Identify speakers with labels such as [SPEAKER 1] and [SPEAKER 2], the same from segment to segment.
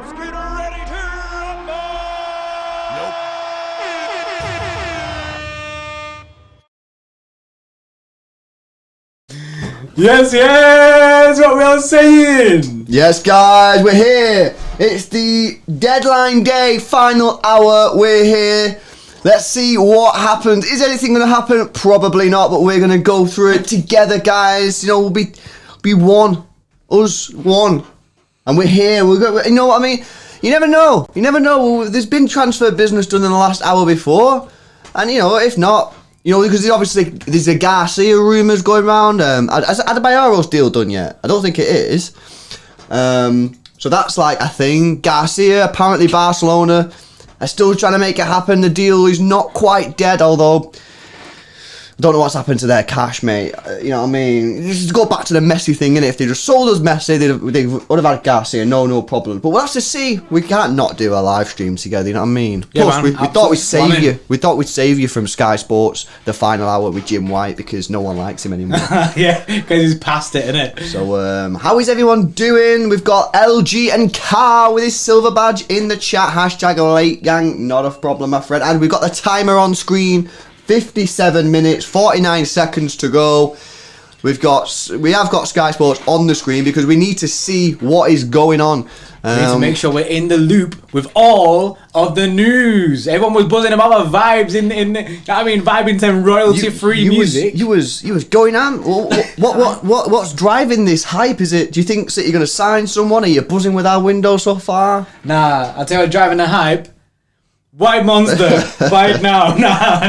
[SPEAKER 1] Let's get ready to rumble! Nope.
[SPEAKER 2] Yes, what we are saying.
[SPEAKER 3] Yes, guys, we're here. It's the deadline day, final hour. We're here. Let's see what happens. Is anything going to happen? Probably not, but we're going to go through it together, guys. You know, we'll be one. Us, one. And we're here. You know what I mean? You never know. You never know. There's been transfer business done in the last hour before. And, you know, if not, you know, because obviously there's a Garcia rumours going around. Has Adebayo's deal done yet? I don't think it is. So that's like a thing. Garcia, apparently Barcelona are still trying to make it happen. The deal is not quite dead, although I don't know what's happened to their cash, mate. You know what I mean? Just go back to the Messi thing, innit? If they just sold us Messi, they would have had Garcia, no problem. But we'll have to see. We can't not do a live stream together, you know what I mean?
[SPEAKER 2] Yeah,
[SPEAKER 3] Plus,
[SPEAKER 2] man,
[SPEAKER 3] we thought we'd save
[SPEAKER 2] slamming.
[SPEAKER 3] you. We thought we'd save you from Sky Sports, the final hour with Jim White, because no one likes him anymore.
[SPEAKER 2] Yeah, because he's past it, innit?
[SPEAKER 3] So, how is everyone doing? We've got LG and Car with his silver badge in the chat. Hashtag late gang, not a problem, my friend. And we've got the timer on screen. 57 minutes, 49 seconds to go. We have got Sky Sports on the screen because we need to see what is going on.
[SPEAKER 2] We need to make sure we're in the loop with all of the news. Everyone was buzzing about the vibes vibing to royalty-free music.
[SPEAKER 3] You was going on. What's driving this hype? Do you think City are going to sign someone? Are you buzzing with our window so far?
[SPEAKER 2] Nah, I'll tell you what, driving the hype. White Monster, right now. Nah.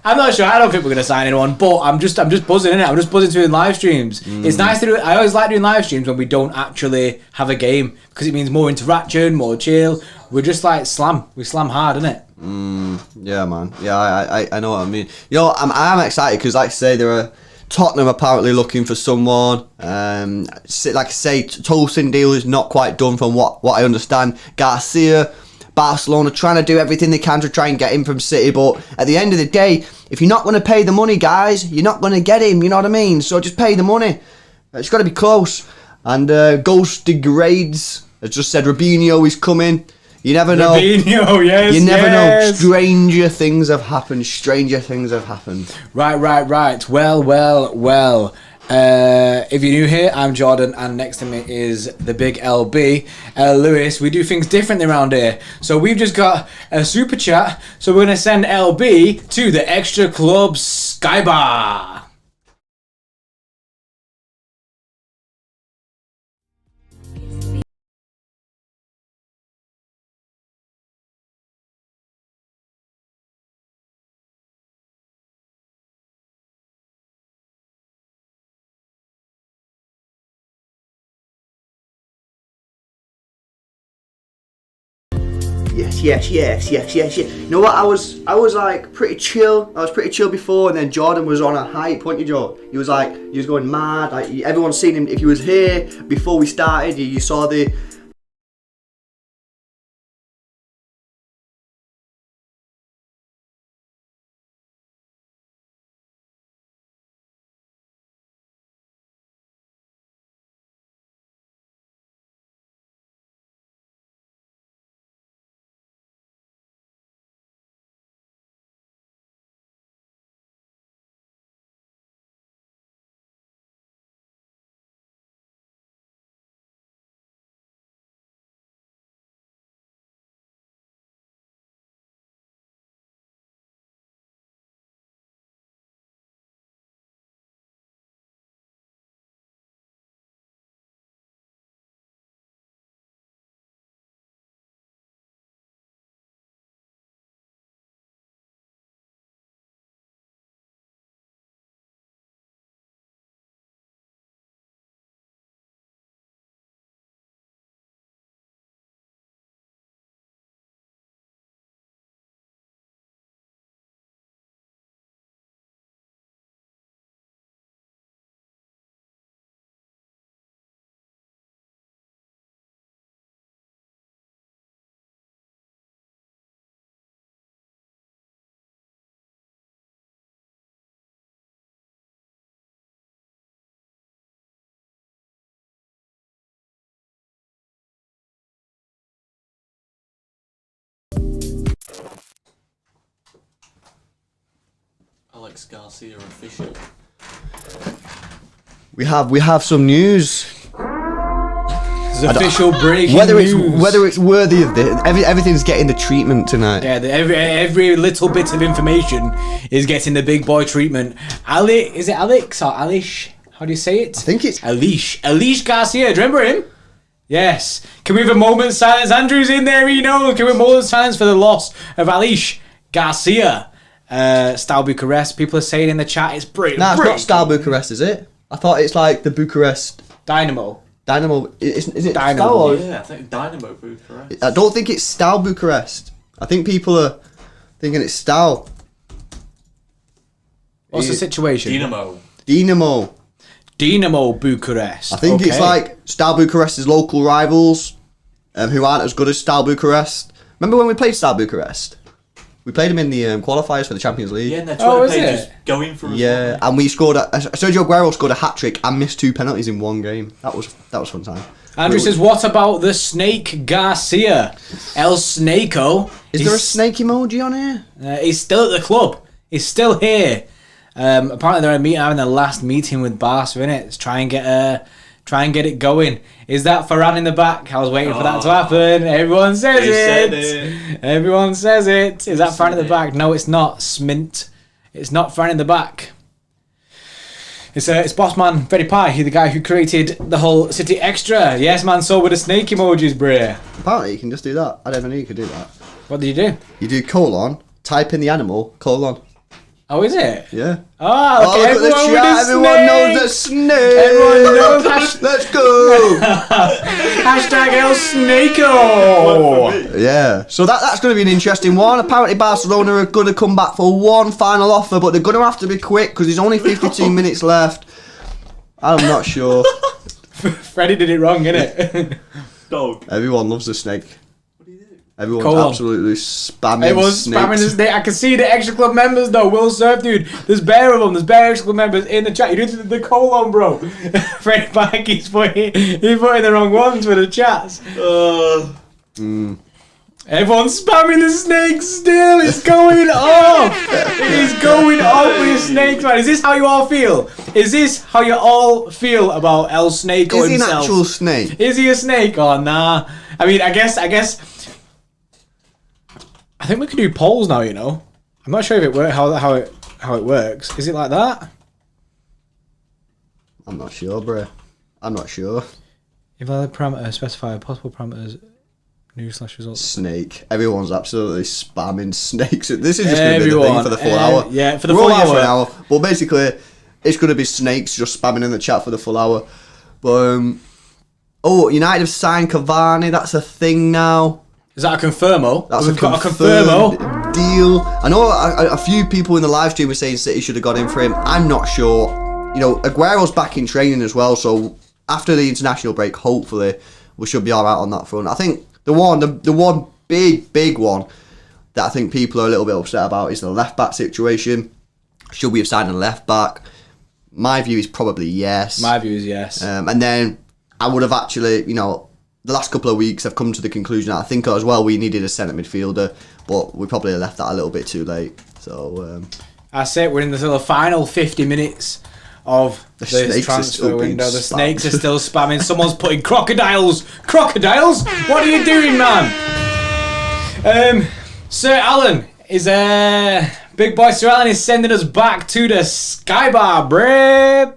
[SPEAKER 2] I'm not sure. I don't think we're gonna sign anyone, but I'm just buzzing in it. I'm just buzzing through live streams. It's nice to do it. I always like doing live streams when we don't actually have a game because it means more interaction, more chill. We're just like slam. We slam hard, innit?
[SPEAKER 3] Yeah, man. Yeah, I know what I mean. You know, I'm excited because, like I say, there are Tottenham apparently looking for someone. Like I say, Tosin deal is not quite done from what I understand. Garcia. Barcelona trying to do everything they can to try and get him from City, but at the end of the day, if you're not going to pay the money, guys, you're not going to get him, you know what I mean? So just pay the money. It's got to be close. And Ghost Degrades has just said Robinho is coming. You never know.
[SPEAKER 2] Robinho, yes,
[SPEAKER 3] you never know. Stranger things have happened.
[SPEAKER 2] Right. Well. If you're new here, I'm Jordan, and next to me is the big LB, Lewis. We do things differently around here, so we've just got a super chat. So we're gonna send LB to the Extra Club Skybar.
[SPEAKER 3] Yes. You know what? I was like pretty chill. I was pretty chill before, and then Jordan was on a hype, wasn't you, Joe? He was going mad. Like everyone's seen him. If he was here before we started, you saw the
[SPEAKER 4] Alex Garcia official?
[SPEAKER 3] We have some news.
[SPEAKER 2] It's official breaking
[SPEAKER 3] Whether
[SPEAKER 2] news.
[SPEAKER 3] it's worthy of this, everything's getting the treatment tonight.
[SPEAKER 2] Yeah, every little bit of information is getting the big boy treatment. Is it Alex or Alish? How do you say it?
[SPEAKER 3] I think it's
[SPEAKER 2] Alish. Alish Garcia. Do you remember him? Yes. Can we have a moment's silence? Andrew's in there, you know. Can we have a moment's silence for the loss of Alish Garcia? Style Bucharest. People are saying in the chat it's brilliant.
[SPEAKER 3] Nah, it's not Star Bucharest, is it? I thought it's like the Bucharest
[SPEAKER 2] Dynamo.
[SPEAKER 3] Is it
[SPEAKER 2] Dynamo.
[SPEAKER 3] Stal or-
[SPEAKER 4] Yeah, I think Dynamo Bucharest.
[SPEAKER 3] I don't think it's Stal Bucharest. I think people are thinking it's Stal.
[SPEAKER 2] What's the situation?
[SPEAKER 3] Dinamo
[SPEAKER 2] Bucharest.
[SPEAKER 3] I think it's like Stal Bucharest's local rivals, who aren't as good as Stal Bucharest. Remember when we played Stal Bucharest? We played them in the qualifiers for the Champions League.
[SPEAKER 4] Yeah, and their Twitter
[SPEAKER 2] is
[SPEAKER 4] page
[SPEAKER 2] it?
[SPEAKER 4] is going for us.
[SPEAKER 3] Yeah, and we scored. Sergio Aguero scored a hat trick and missed 2 penalties in one game. That was fun time.
[SPEAKER 2] Andrew says, what about the Snake Garcia? El Snako.
[SPEAKER 3] Is there a snake emoji on here?
[SPEAKER 2] He's still at the club. He's still here. Apparently they're having their last meeting with Barca, innit? Let's try and get it going. Is that Farhan in the back? I was waiting for that to happen. Everyone says it. Everyone says it. Is that Farhan in the back? No, it's not. Smint. It's not Farhan in the back. It's boss man Freddy Pie, the guy who created the whole City Xtra. Yes, man. So with the snake emojis, bruh.
[SPEAKER 3] Apparently you can just do that. I never knew you could do that.
[SPEAKER 2] What did you do?
[SPEAKER 3] You do colon, type in the animal, colon.
[SPEAKER 2] Oh, is it?
[SPEAKER 3] Yeah.
[SPEAKER 2] Oh, okay.
[SPEAKER 3] Look at the chat. Everyone knows the snake.
[SPEAKER 2] Everyone knows
[SPEAKER 3] Let's go.
[SPEAKER 2] Hashtag El Snako.
[SPEAKER 3] Yeah. So that's going to be an interesting one. Apparently Barcelona are going to come back for one final offer, but they're going to have to be quick because there's only 52 minutes left. I'm not sure.
[SPEAKER 2] Freddie did it wrong, innit?
[SPEAKER 4] Dog.
[SPEAKER 3] Everyone loves the snake.
[SPEAKER 4] What do you do?
[SPEAKER 3] Everyone's
[SPEAKER 2] Colon.
[SPEAKER 3] absolutely spamming
[SPEAKER 2] Everyone's
[SPEAKER 3] snakes.
[SPEAKER 2] spamming the snake. I can see the extra club members though. Will serve, dude. There's bare of them. There's bare extra club members in the chat. You did the colon, bro. Freddie Pike, he's putting the wrong ones for the chats. Everyone's spamming the snakes still. It's going off. It is going off with snakes, man. Is this how you all feel? Is this how you all feel about El Snake or
[SPEAKER 3] Is he an
[SPEAKER 2] himself?
[SPEAKER 3] actual snake?
[SPEAKER 2] Is he a snake? Oh, nah. I mean, I guess. I think we can do polls now. You know, I'm not sure if it how it works. Is it like that?
[SPEAKER 3] I'm not sure, bro. I'm not sure.
[SPEAKER 2] Invalid parameter. Specify possible parameters. News/results.
[SPEAKER 3] Snake. Everyone's absolutely spamming snakes. This is just going to be the thing for the full hour.
[SPEAKER 2] Yeah, for the
[SPEAKER 3] We're
[SPEAKER 2] full
[SPEAKER 3] only here for an
[SPEAKER 2] hour.
[SPEAKER 3] hour. But basically, it's going to be snakes just spamming in the chat for the full hour. But United have signed Cavani. That's a thing now.
[SPEAKER 2] Is that a confirmo?
[SPEAKER 3] That's
[SPEAKER 2] We've got a
[SPEAKER 3] confirmed
[SPEAKER 2] confirmo.
[SPEAKER 3] deal. I know a few people in the live stream were saying City should have got in for him. I'm not sure. You know, Aguero's back in training as well. So after the international break, hopefully we should be all right on that front. I think the one big one that I think people are a little bit upset about is the left back situation. Should we have signed a left back? My view is probably yes.
[SPEAKER 2] My view is yes.
[SPEAKER 3] And then I would have actually, you know, the last couple of weeks I've come to the conclusion that I think as well we needed a centre midfielder, but we probably left that a little bit too late. So
[SPEAKER 2] I say we're in the final 50 minutes of
[SPEAKER 3] The
[SPEAKER 2] this
[SPEAKER 3] snakes are
[SPEAKER 2] transfer
[SPEAKER 3] still being
[SPEAKER 2] window. The
[SPEAKER 3] spammed.
[SPEAKER 2] snakes are still spamming. Someone's putting crocodiles. Crocodiles? What are you doing, man? Sir Alan is big boy. Sir Alan is sending us back to the Sky Bar, bruh.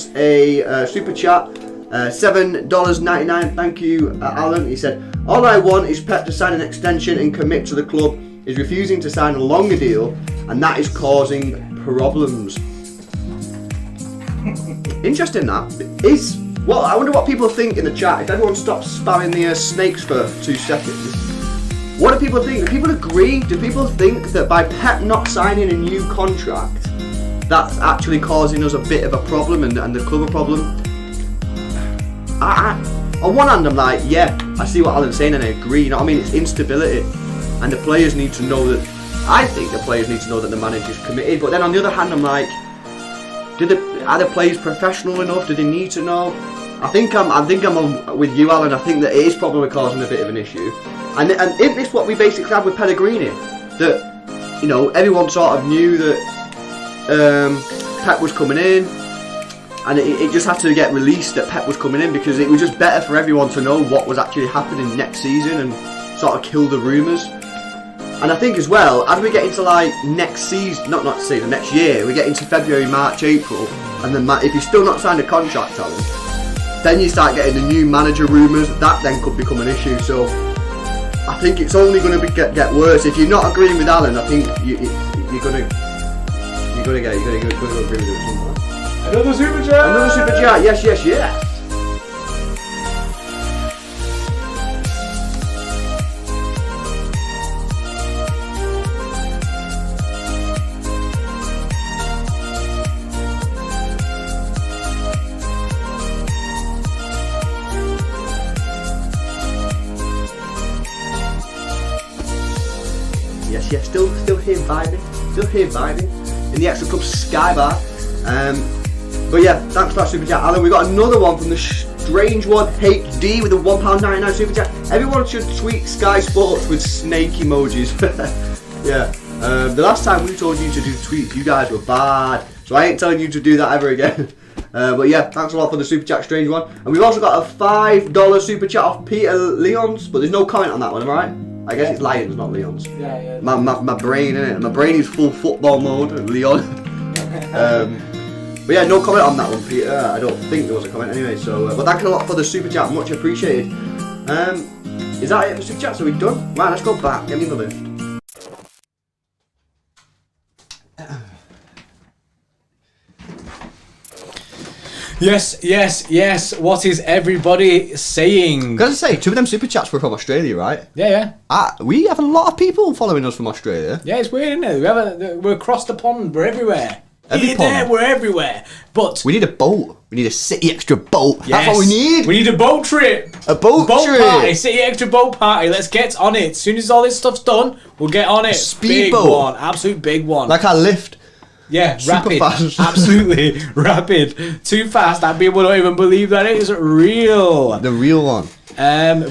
[SPEAKER 3] us a super chat. $7.99. Thank you, Alan. He said, all I want is Pep to sign an extension and commit to the club. He's refusing to sign a longer deal, and that is causing problems. Interesting that. Well, I wonder what people think in the chat. If everyone stops spamming the snakes for 2 seconds, what do people think? Do people agree? Do people think that by Pep not signing a new contract, that's actually causing us a bit of a problem and the club a problem? On one hand, I'm like, yeah, I see what Alan's saying and I agree. You know what I mean? It's instability, and the players need to know that. I think the players need to know that the manager's committed. But then on the other hand, I'm like, are the players professional enough? Do they need to know? I think I'm on with you, Alan. I think that it is probably causing a bit of an issue, and isn't this what we basically had with Pellegrini? That, you know, everyone sort of knew that Pep was coming in. And it just had to get released that Pep was coming in because it was just better for everyone to know what was actually happening next season and sort of kill the rumours. And I think as well, as we get into like next season, not season, next year, we get into February, March, April, and then if you're still not signed a contract, Alan, then you start getting the new manager rumours. That then could become an issue. So I think it's only going to get worse. If you're not agreeing with Alan, I think you're going to agree with it at some point.
[SPEAKER 2] Another super chat!
[SPEAKER 3] Another super chat, yes. Yes, still here vibing in the Xtra Club Sky Bar. But yeah, thanks for that super chat, Alan. We got another one from the Strange One HD with a £1.99 super chat. Everyone should tweet Sky Sports with snake emojis. Yeah. The last time we told you to do tweets, you guys were bad, so I ain't telling you to do that ever again. But yeah, thanks a lot for the super chat, Strange One. And we've also got a $5 super chat off Peter Leons, but there's no comment on that one, am I right? I guess it's Lions, not Leons.
[SPEAKER 2] Yeah.
[SPEAKER 3] My brain, innit? My brain is full football mode, Leon. But yeah, no comment on that one, Peter. I don't think there was a comment anyway. So, but thank you a lot for the super chat, much appreciated. Is that it for super chats? Are we done? Right, let's go back. Get me the lift.
[SPEAKER 2] Yes. What is everybody saying?
[SPEAKER 3] Gotta say, 2 of them super chats were from Australia, right?
[SPEAKER 2] Yeah.
[SPEAKER 3] We have a lot of people following us from Australia.
[SPEAKER 2] Yeah, it's weird, isn't it? We're across the pond. We're everywhere. We're everywhere. But
[SPEAKER 3] we need a boat. We need a City Extra boat.
[SPEAKER 2] Yes.
[SPEAKER 3] That's what we need.
[SPEAKER 2] We need a boat trip.
[SPEAKER 3] A boat trip.
[SPEAKER 2] Party. City Extra boat party. Let's get on it. As soon as all this stuff's done, we'll get on it. Big one. Absolute big one.
[SPEAKER 3] Like our lift.
[SPEAKER 2] Yeah,
[SPEAKER 3] super
[SPEAKER 2] rapid.
[SPEAKER 3] Fast.
[SPEAKER 2] Absolutely rapid. Too fast that people don't even believe that it is real.
[SPEAKER 3] The real one.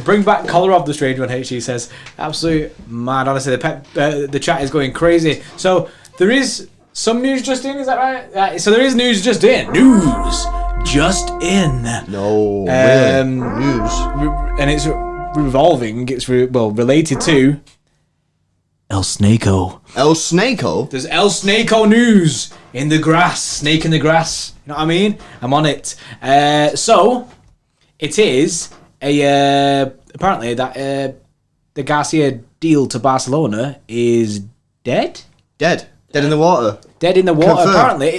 [SPEAKER 2] Bring back collar of the Strange One. HG says, absolute mad. Honestly, the chat is going crazy. So there is some news just in. Is that right? So there is news just in. News just in.
[SPEAKER 3] No. Really? News.
[SPEAKER 2] And it's revolving. It's related to El Snako.
[SPEAKER 3] El Snako?
[SPEAKER 2] There's El Snako news in the grass. Snake in the grass. You know what I mean? I'm on it. So, it is apparently that the Garcia deal to Barcelona is dead?
[SPEAKER 3] Dead in the water.
[SPEAKER 2] Dead in the water.
[SPEAKER 3] Confirmed.
[SPEAKER 2] Apparently,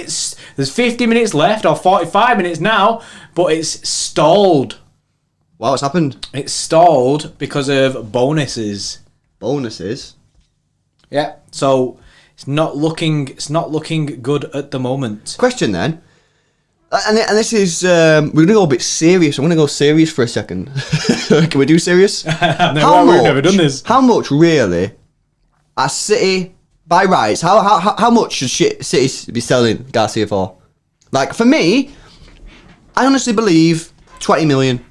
[SPEAKER 2] there's 50 minutes left, or 45 minutes now, but it's stalled.
[SPEAKER 3] Wow, what's happened?
[SPEAKER 2] It's stalled because of bonuses.
[SPEAKER 3] Bonuses?
[SPEAKER 2] Yeah, so it's not looking good at the moment.
[SPEAKER 3] Question then, and this is we're gonna go a bit serious. I'm gonna go serious for a second. Can we do serious?
[SPEAKER 2] We've never done this.
[SPEAKER 3] How much really? At City by rights, how much should City be selling Garcia for? Like for me, I honestly believe 20 million.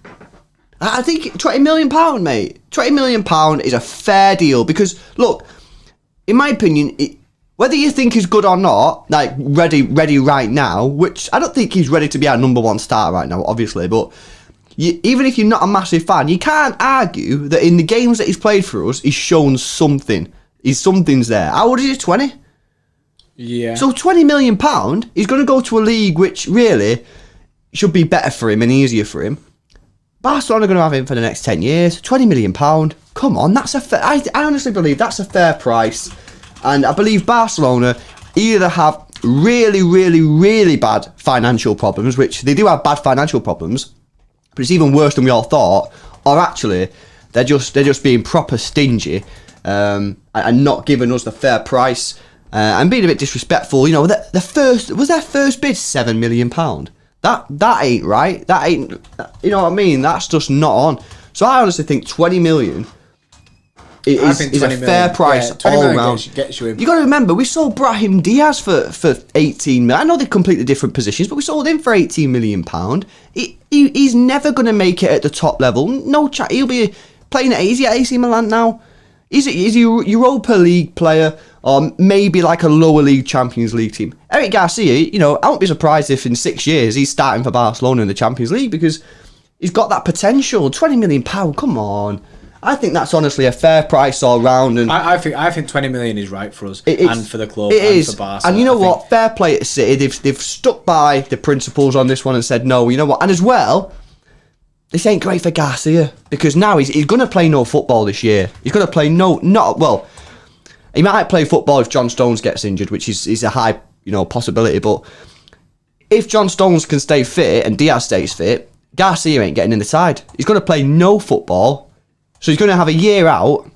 [SPEAKER 3] I think £20 million, mate. £20 million is a fair deal because look. In my opinion, whether you think he's good or not, like ready right now, which I don't think he's ready to be our number one starter right now, obviously, but even if you're not a massive fan, you can't argue that in the games that he's played for us, he's shown something. Something's there. How old is he, 20?
[SPEAKER 2] Yeah.
[SPEAKER 3] So £20 million, he's going to go to a league which really should be better for him and easier for him. Barcelona are going to have him for the next 10 years. £20 million. Come on, that's a fair... I honestly believe that's a fair price. And I believe Barcelona either have really, really, really bad financial problems, which they do have bad financial problems, but it's even worse than we all thought, or actually they're just being proper stingy and not giving us the fair price and being a bit disrespectful. You know, their first bid £7 million. That ain't right. That ain't, you know what I mean? That's just not on. So I honestly think 20 million is a fair price all round.
[SPEAKER 2] Gets you him.
[SPEAKER 3] You got to remember, we sold Brahim Diaz for 18 million. I know they're completely different positions, but we sold him for 18 million pound. He's never going to make it at the top level. No chat. He'll be playing at AC Milan now. He's a Europa League player, or maybe like a lower league Champions League team. Eric Garcia, you know, I won't be surprised if in 6 years he's starting for Barcelona in the Champions League, because he's got that potential. £20 million, come on. I think that's honestly a fair price all round. And
[SPEAKER 2] I think 20 million is right for us and for the club and for Barca.
[SPEAKER 3] And you know what? Fair play to City. They've stuck by the principles on this one and said no. You know what? And as well, this ain't great for Garcia, because now he's going to play no football this year. He's going to play he might play football if John Stones gets injured, which is a high, you know, possibility. But if John Stones can stay fit and Diaz stays fit, Garcia ain't getting in the side. He's going to play no football. So he's going to have a year out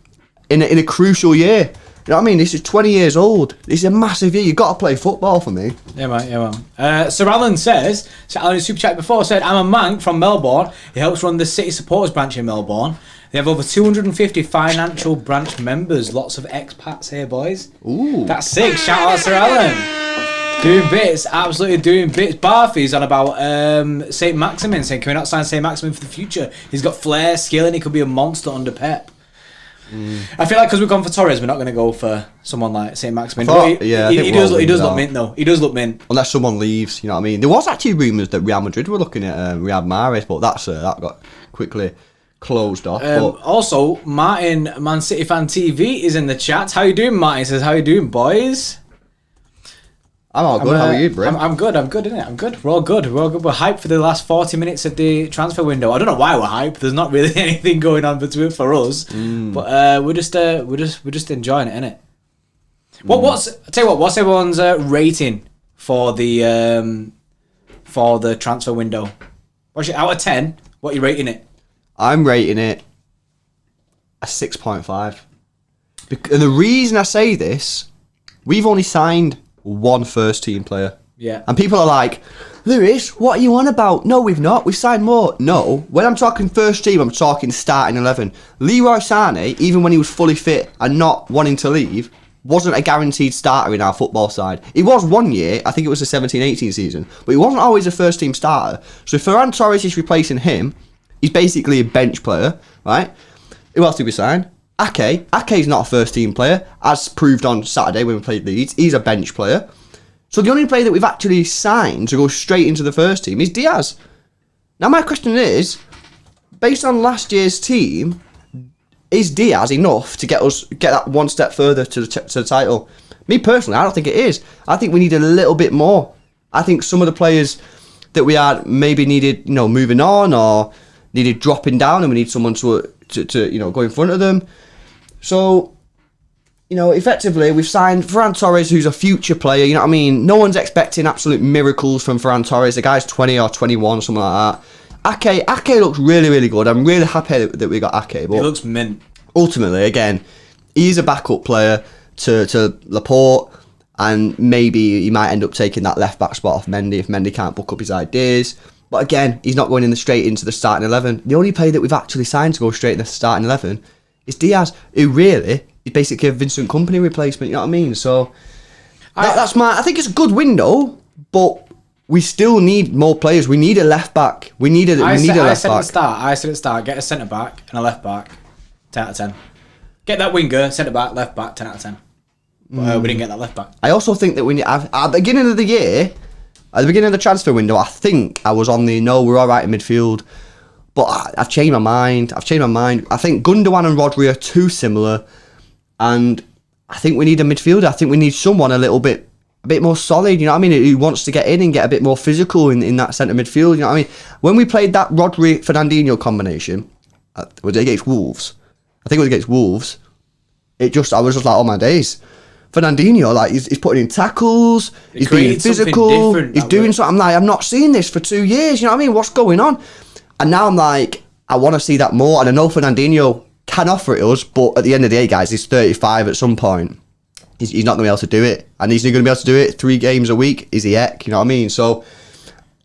[SPEAKER 3] in a crucial year. You know what I mean? This is 20 years old. This is a massive year. You've got to play football for me.
[SPEAKER 2] Yeah, man. Sir Alan says, Alan in Super Chat before said, I'm a man from Melbourne. He helps run the City Supporters branch in Melbourne. They have over 250 financial branch members. Lots of expats here, boys.
[SPEAKER 3] Ooh.
[SPEAKER 2] That's sick. Shout out Sir Alan. Doing bits. Absolutely doing bits. Barthy's on about St. Maximin, saying, can we not sign St. Maximin for the future? He's got flair, skill, and he could be a monster under Pep. I feel like because we've gone for Torres, we're not going to go for someone like St. Maximin. He does look mint, though. He does look mint.
[SPEAKER 3] Unless someone leaves, you know what I mean? There was actually rumours that Real Madrid were looking at Riyad Mahrez, but that got quickly closed off.
[SPEAKER 2] Also, Martin, Man City Fan TV, is in the chat. How you doing, Martin? He says, how you doing, boys?
[SPEAKER 3] I'm all good. How are you, bro?
[SPEAKER 2] I'm good, innit? I'm good. We're all good. We're hyped for the last 40 minutes of the transfer window. I don't know why we're hyped. There's not really anything going on for us. But we're just enjoying it, innit? What's everyone's rating for the transfer window? What's it out of 10? What are you rating it?
[SPEAKER 3] I'm rating it a 6.5. And the reason I say this, we've only signed one first team player.
[SPEAKER 2] Yeah.
[SPEAKER 3] And people are like, Lewis, what are you on about? No, we've not. We've signed more. No. When I'm talking first team, I'm talking starting 11. Leroy Sané, even when he was fully fit and not wanting to leave, wasn't a guaranteed starter in our football side. He was 1 year, I think it was the 17-18 season, but he wasn't always a first team starter. So if Ferran Torres is replacing him, he's basically a bench player, right? Who else did we sign? Ake. Ake's not a first team player, as proved on Saturday when we played Leeds. He's a bench player. So the only player that we've actually signed to go straight into the first team is Diaz. Now my question is, based on last year's team, is Diaz enough to get that one step further to the title? Me personally, I don't think it is. I think we need a little bit more. I think some of the players that we had maybe needed, you know, moving on or needed dropping down, and we need someone to you know, go in front of them. So, you know, effectively, we've signed Ferran Torres, who's a future player, you know what I mean? No one's expecting absolute miracles from Ferran Torres. The guy's 20 or 21, something like that. Ake looks really, really good. I'm really happy that we got Ake. But
[SPEAKER 2] he looks mint.
[SPEAKER 3] Ultimately, again, he's a backup player to Laporte, and maybe he might end up taking that left-back spot off Mendy if Mendy can't book up his ideas. But again, he's not going straight into the starting 11. The only player that we've actually signed to go straight in the starting 11 is Diaz, who really is basically a Vincent Kompany replacement, you know what I mean? So that's I think it's a good window, but we still need more players. We need a left back. I said
[SPEAKER 2] at the start, get a centre back and a left back, 10 out of 10. Get that winger, centre back, left back, 10 out of 10. But we didn't get that left back. I
[SPEAKER 3] also think that we need, at the beginning of the year, at the beginning of the transfer window, I think I was on the no, we're all right in midfield. But I've changed my mind. I think Gundogan and Rodri are too similar. And I think we need a midfielder. I think we need someone a little bit a bit more solid, you know what I mean? Who wants to get in and get a bit more physical in that centre midfield, you know what I mean? When we played that Rodri-Fernandinho combination, was it against Wolves? I think it was against Wolves. I was just like, oh my days. Fernandinho, like, he's putting in tackles, he's being physical, he's doing something. I'm like, I'm not seeing this for 2 years, you know what I mean? What's going on? And now I'm like, I want to see that more. And I know Fernandinho can offer it us, but at the end of the day, guys, he's 35 at some point. He's not going to be able to do it. And he's not going to be able to do it 3 games a week. Is he heck? You know what I mean? So,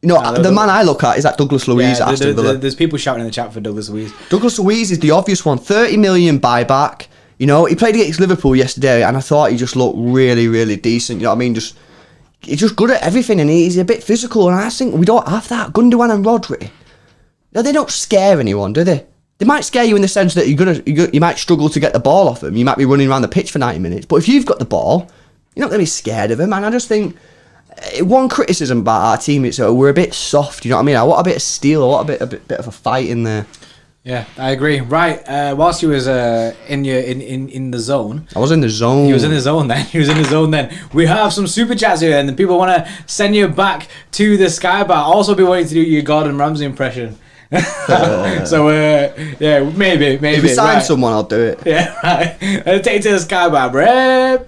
[SPEAKER 3] you know, the man I look at is that Douglas Luiz at Aston Villa.
[SPEAKER 2] There's people shouting in the chat for Douglas Luiz.
[SPEAKER 3] Douglas Luiz is the obvious one. 30 million buyback. You know, he played against Liverpool yesterday, and I thought he just looked really, really decent. You know what I mean? He's just good at everything, and he's a bit physical. And I think we don't have that. Gundogan and Rodri, they don't scare anyone, do they? They might scare you in the sense that you might struggle to get the ball off them. You might be running around the pitch for 90 minutes. But if you've got the ball, you're not going to be scared of them. And I just think one criticism about our team is that we're a bit soft. You know what I mean? I want a bit of steel. I want a bit of a fight in there.
[SPEAKER 2] Yeah, I agree. Right, whilst you was in the zone,
[SPEAKER 3] I was in the zone.
[SPEAKER 2] He was in the zone then. He was in the zone then. We have some super chats here, and the people want to send you back to the Sky Bar. Also, be wanting to do your Gordon Ramsay impression. So yeah, maybe.
[SPEAKER 3] If you sign someone, I'll do it.
[SPEAKER 2] Yeah, right. Let's take it to the Sky Bar, bro.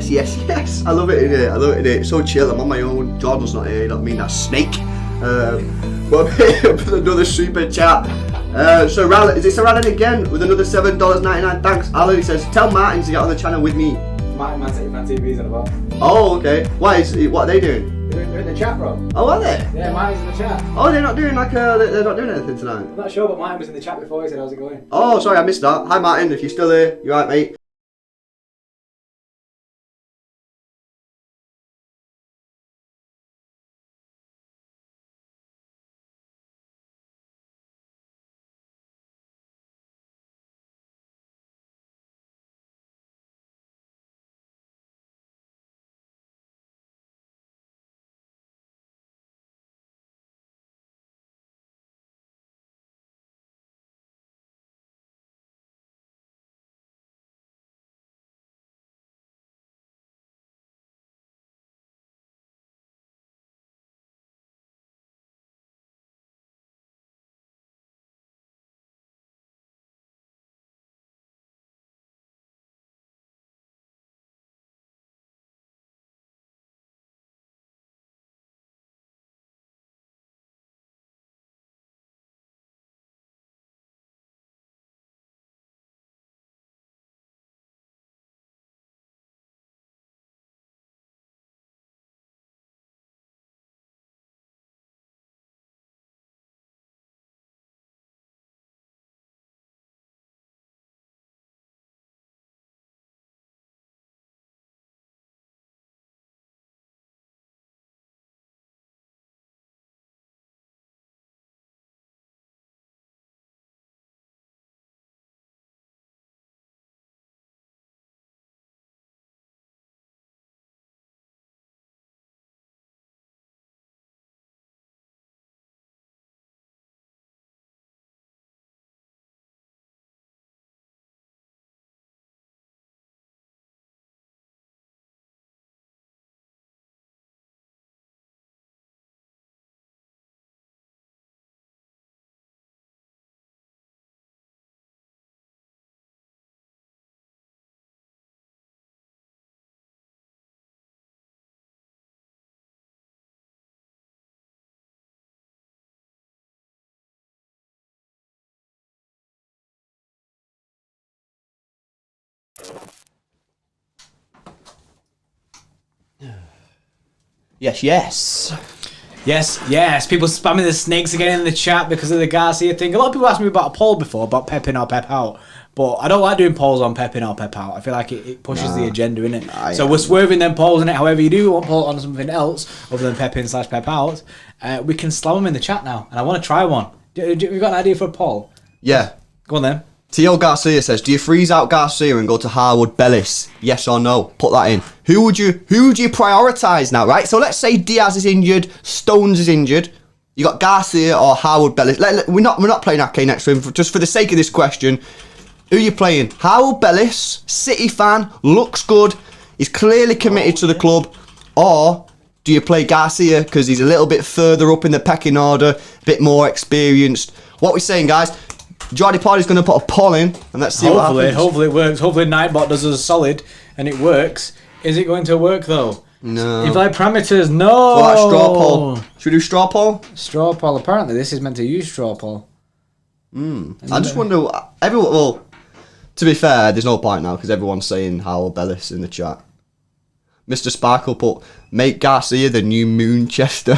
[SPEAKER 3] Yes. I love it in here. It's so chill. I'm on my own. Jordan's not here. You know what I mean? That's snake. But with another super chat. So Alan, is this Alan again with another $7.99? Thanks, Alan. He says, tell Martin to get on the channel with me.
[SPEAKER 2] Man City fan TV's on about.
[SPEAKER 3] Oh, okay. What are they doing?
[SPEAKER 2] They're in the chat, bro.
[SPEAKER 3] Oh, are they?
[SPEAKER 2] Yeah, Martin's in the chat.
[SPEAKER 3] Oh, they're not doing they're not doing anything tonight.
[SPEAKER 2] I'm not sure, but Martin was in the chat before. He said, how's it going?
[SPEAKER 3] Oh, sorry, I missed that. Hi, Martin. If you're still here, you alright, mate?
[SPEAKER 2] Yes. People spamming the snakes again in the chat because of the Garcia thing. A lot of people asked me about a poll before about Pep in or Pep out. But I don't like doing polls on Pep in or Pep out. I feel like it pushes the agenda, innit? So we're swerving them polls in it. However you do want poll on something else other than Pep in/Pep out, we can slam them in the chat now. And I want to try one. We've got an idea for a poll.
[SPEAKER 3] Yeah.
[SPEAKER 2] Go on then.
[SPEAKER 3] Tio Garcia says, do you freeze out Garcia and go to Harwood Bellis? Yes or no? Put that in. Who would you prioritise now, right? So let's say Diaz is injured, Stones is injured. You got Garcia or Harwood Bellis. We're not playing Ake next to him. Just for the sake of this question, who are you playing? Harwood Bellis, City fan, looks good, he's clearly committed to the club, or do you play Garcia because he's a little bit further up in the pecking order, a bit more experienced? What we're saying, guys, Jordy Party's going to put a poll in, and let's see what happens.
[SPEAKER 2] Hopefully it works. Hopefully Nightbot does us solid, and it works. Is it going to work, though?
[SPEAKER 3] No.
[SPEAKER 2] Invite parameters, no!
[SPEAKER 3] What about straw poll? Should we do straw poll?
[SPEAKER 2] Straw poll. Apparently this is meant to use straw poll.
[SPEAKER 3] I just wonder, well, to be fair, there's no point now, because everyone's saying Howell Bellis in the chat. Mr. Sparkle put, make Garcia the new Moonchester.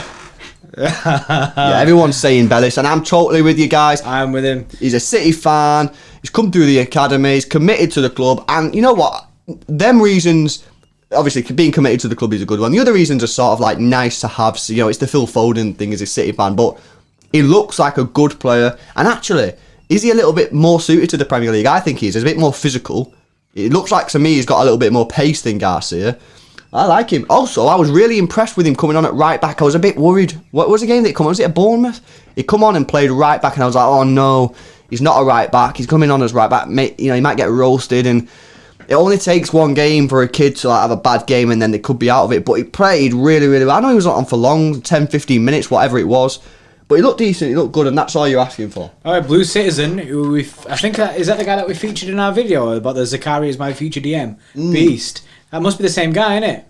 [SPEAKER 3] Yeah, everyone's saying Bellis, and I'm totally with you guys.
[SPEAKER 2] I'm with him.
[SPEAKER 3] He's a City fan, he's come through the academy, he's committed to the club, and you know what? Them reasons, obviously being committed to the club is a good one. The other reasons are sort of like nice to have, so, you know, it's the Phil Foden thing as a City fan, but he looks like a good player, and actually, is he a little bit more suited to the Premier League? I think he is. He's a bit more physical. It looks like to me he's got a little bit more pace than Garcia. I like him. Also, I was really impressed with him coming on at right back. I was a bit worried. What was the game that he come on? Was it a Bournemouth? He come on and played right back, and I was like, oh no, he's not a right back. He's coming on as right back. You know, he might get roasted, and it only takes one game for a kid to like have a bad game, and then they could be out of it. But he played really, really well. I know he was not on for long, 10, 15 minutes, whatever it was. But he looked decent, he looked good, and that's all you're asking for.
[SPEAKER 2] All right, Blue Citizen, who I think is that the guy that we featured in our video about the Zakari is my future DM? Beast. That must be the same guy, innit?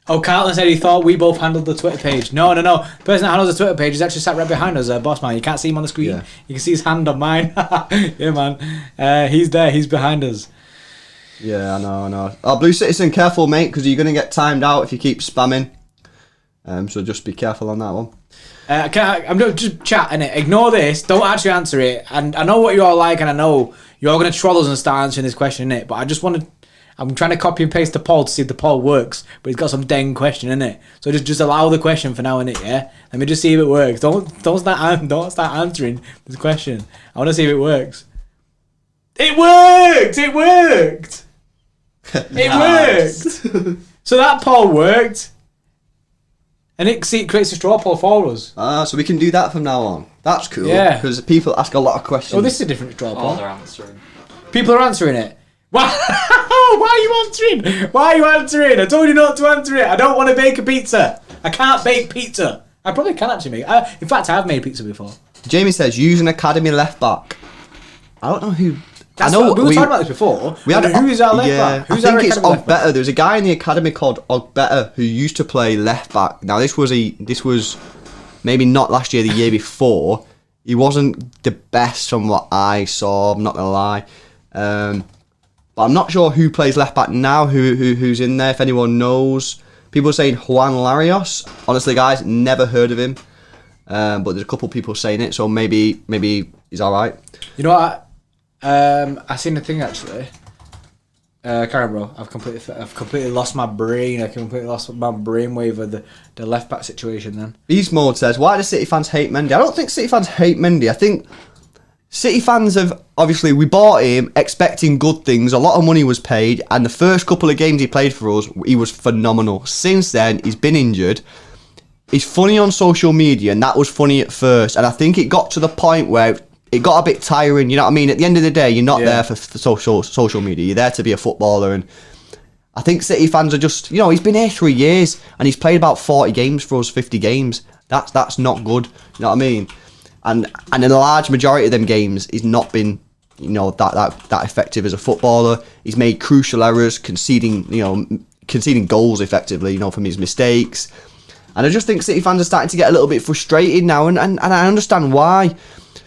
[SPEAKER 2] Oh, Carlton said he thought we both handled the Twitter page. No. The person that handles the Twitter page is actually sat right behind us, boss man. You can't see him on the screen. Yeah. You can see his hand on mine. Yeah, man. He's there. He's behind us.
[SPEAKER 3] Yeah, I know. Oh, Blue Citizen, careful, mate, because you're going to get timed out if you keep spamming. So just be careful on that one.
[SPEAKER 2] I'm just chatting it. Ignore this. Don't actually answer it. And I know what you're all like, and I know you're all going to troll us and start answering this question, innit? But I just want to... I'm trying to copy and paste the poll to see if the poll works, but it's got some dang question in it. So just allow the question for now, innit? Yeah. Let me just see if it works. Don't start answering this question. I want to see if it works. It worked. It worked. It worked. So that poll worked, and it creates a straw poll for us.
[SPEAKER 3] So we can do that from now on. That's cool.
[SPEAKER 2] Yeah.
[SPEAKER 3] Because people ask a lot of questions.
[SPEAKER 2] Oh, this is a different straw poll.
[SPEAKER 4] Oh, they're answering.
[SPEAKER 2] People are answering it. Why are you answering? Why are you answering? I told you not to answer it. I don't want to bake a pizza. I can't bake pizza. I probably can actually make it. In fact, I have made pizza before.
[SPEAKER 3] Jamie says, use an academy left back. I don't know who...
[SPEAKER 2] We were talking about this before.
[SPEAKER 3] We had
[SPEAKER 2] who is our left back?
[SPEAKER 3] I think it's Ogbetter. There was a guy in the academy called Ogbetter who used to play left back. Now, this was maybe not last year, the year before. He wasn't the best from what I saw, I'm not going to lie. But I'm not sure who plays left back now, who's in there, if anyone knows. People are saying Juan Larios. Honestly, guys, never heard of him. But there's a couple of people saying it, so maybe he's alright.
[SPEAKER 2] You know what? I seen the thing actually. Karen, bro, I've completely lost my brain. I completely lost my brainwave of the left back situation then.
[SPEAKER 3] Beast Mode says, why do City fans hate Mendy? I don't think City fans hate Mendy. I think City fans have, obviously, we bought him expecting good things. A lot of money was paid, and the first couple of games he played for us, he was phenomenal. Since then, he's been injured. He's funny on social media, and that was funny at first. And I think it got to the point where it got a bit tiring. You know what I mean? At the end of the day, you're not there for social media. You're there to be a footballer. And I think City fans are just, you know, he's been here 3 years, and he's played about 40 games for us, 50 games. That's not good. You know what I mean? And in a large majority of them games, he's not been, you know, that effective as a footballer. He's made crucial errors, conceding goals effectively, you know, from his mistakes. And I just think City fans are starting to get a little bit frustrated now, and I understand why.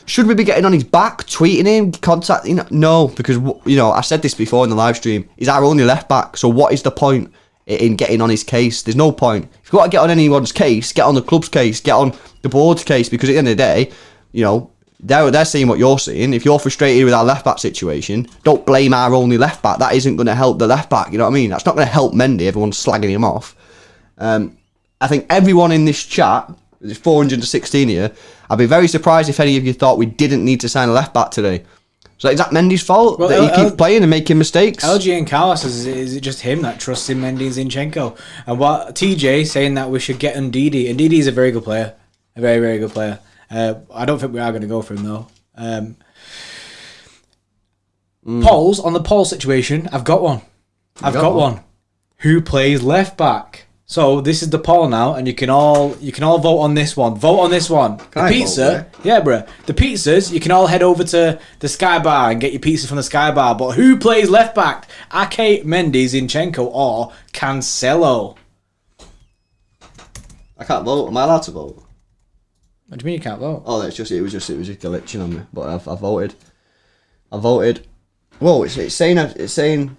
[SPEAKER 3] Should we be getting on his back, tweeting him, contacting him? No, because, you know, I said this before in the live stream. He's our only left back, so what is the point in getting on his case? There's no point. If you've got to get on anyone's case, get on the club's case, get on the board's case, because at the end of the day, you know, they're seeing what you're seeing. If you're frustrated with our left back situation, don't blame our only left back. That isn't going to help the left back. You know what I mean? That's not going to help Mendy. Everyone's slagging him off. I think everyone in this chat, There's 416 here. I'd be very surprised if any of you thought we didn't need to sign a left back today. So is that Mendy's fault that he keeps playing and making mistakes?
[SPEAKER 2] LG and Carlos says, is it just him that trusts in Mendy and Zinchenko? And what TJ saying that we should get Ndidi. Ndidi is a very good player, a very, very good player. I don't think we are going to go for him though. Polls on the poll situation. I've got one. I've got one. Who plays left back? So this is the poll now, and you can all vote on this one. Vote on this one. The pizza, yeah, bruh. The pizzas, you can all head over to the Sky Bar and get your pizza from the Sky Bar. But who plays left back? Ake, Mendy, Zinchenko, or Cancelo?
[SPEAKER 3] I can't vote. Am I allowed to vote?
[SPEAKER 2] What do you mean you can't vote?
[SPEAKER 3] Oh, it was just glitching on me. But I voted. Whoa, it's saying.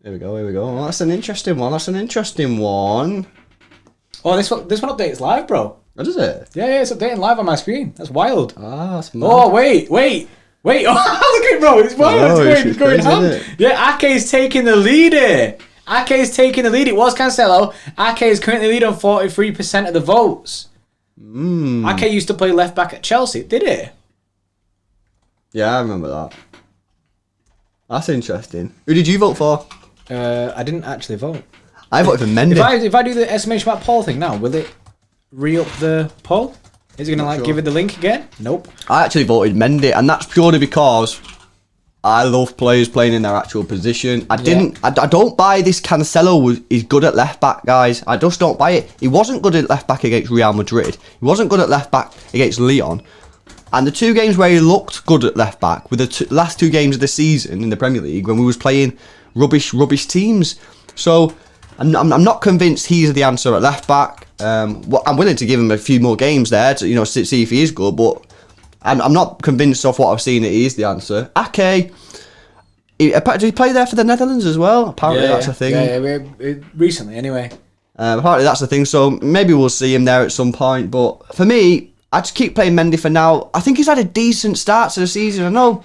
[SPEAKER 3] Here we go. Oh, that's an interesting one.
[SPEAKER 2] Oh, this one updates live, bro.
[SPEAKER 3] What is it?
[SPEAKER 2] Yeah, it's updating live on my screen. That's wild.
[SPEAKER 3] Ah, that's mad.
[SPEAKER 2] Oh, wait. Oh, look at it, bro. It's wild. It's going ham. Yeah, Ake's taking the lead here. It was Cancelo. Ake is currently lead on 43% of the votes. Ake used to play left back at Chelsea, did he?
[SPEAKER 3] Yeah, I remember that. That's interesting. Who did you vote for?
[SPEAKER 2] I didn't actually vote.
[SPEAKER 3] I voted for Mendy.
[SPEAKER 2] If I do the estimation about poll thing now, will it re-up the poll? Is it going to give it the link again? Nope.
[SPEAKER 3] I actually voted Mendy, and that's purely because I love players playing in their actual position. I don't buy this Cancelo is good at left back, guys. I just don't buy it. He wasn't good at left back against Real Madrid. He wasn't good at left back against Lyon. And the 2 games where he looked good at left back were the last 2 games of the season in the Premier League when we was playing rubbish teams. So I'm not convinced he's the answer at left back. I'm willing to give him a few more games there to see if he is good, but I'm not convinced of what I've seen that he is the answer. Ake, did he play there for the Netherlands as well? Apparently that's a thing.
[SPEAKER 2] Yeah, recently anyway.
[SPEAKER 3] Apparently that's the thing. So maybe we'll see him there at some point. But for me, I just keep playing Mendy for now. I think he's had a decent start to the season. I know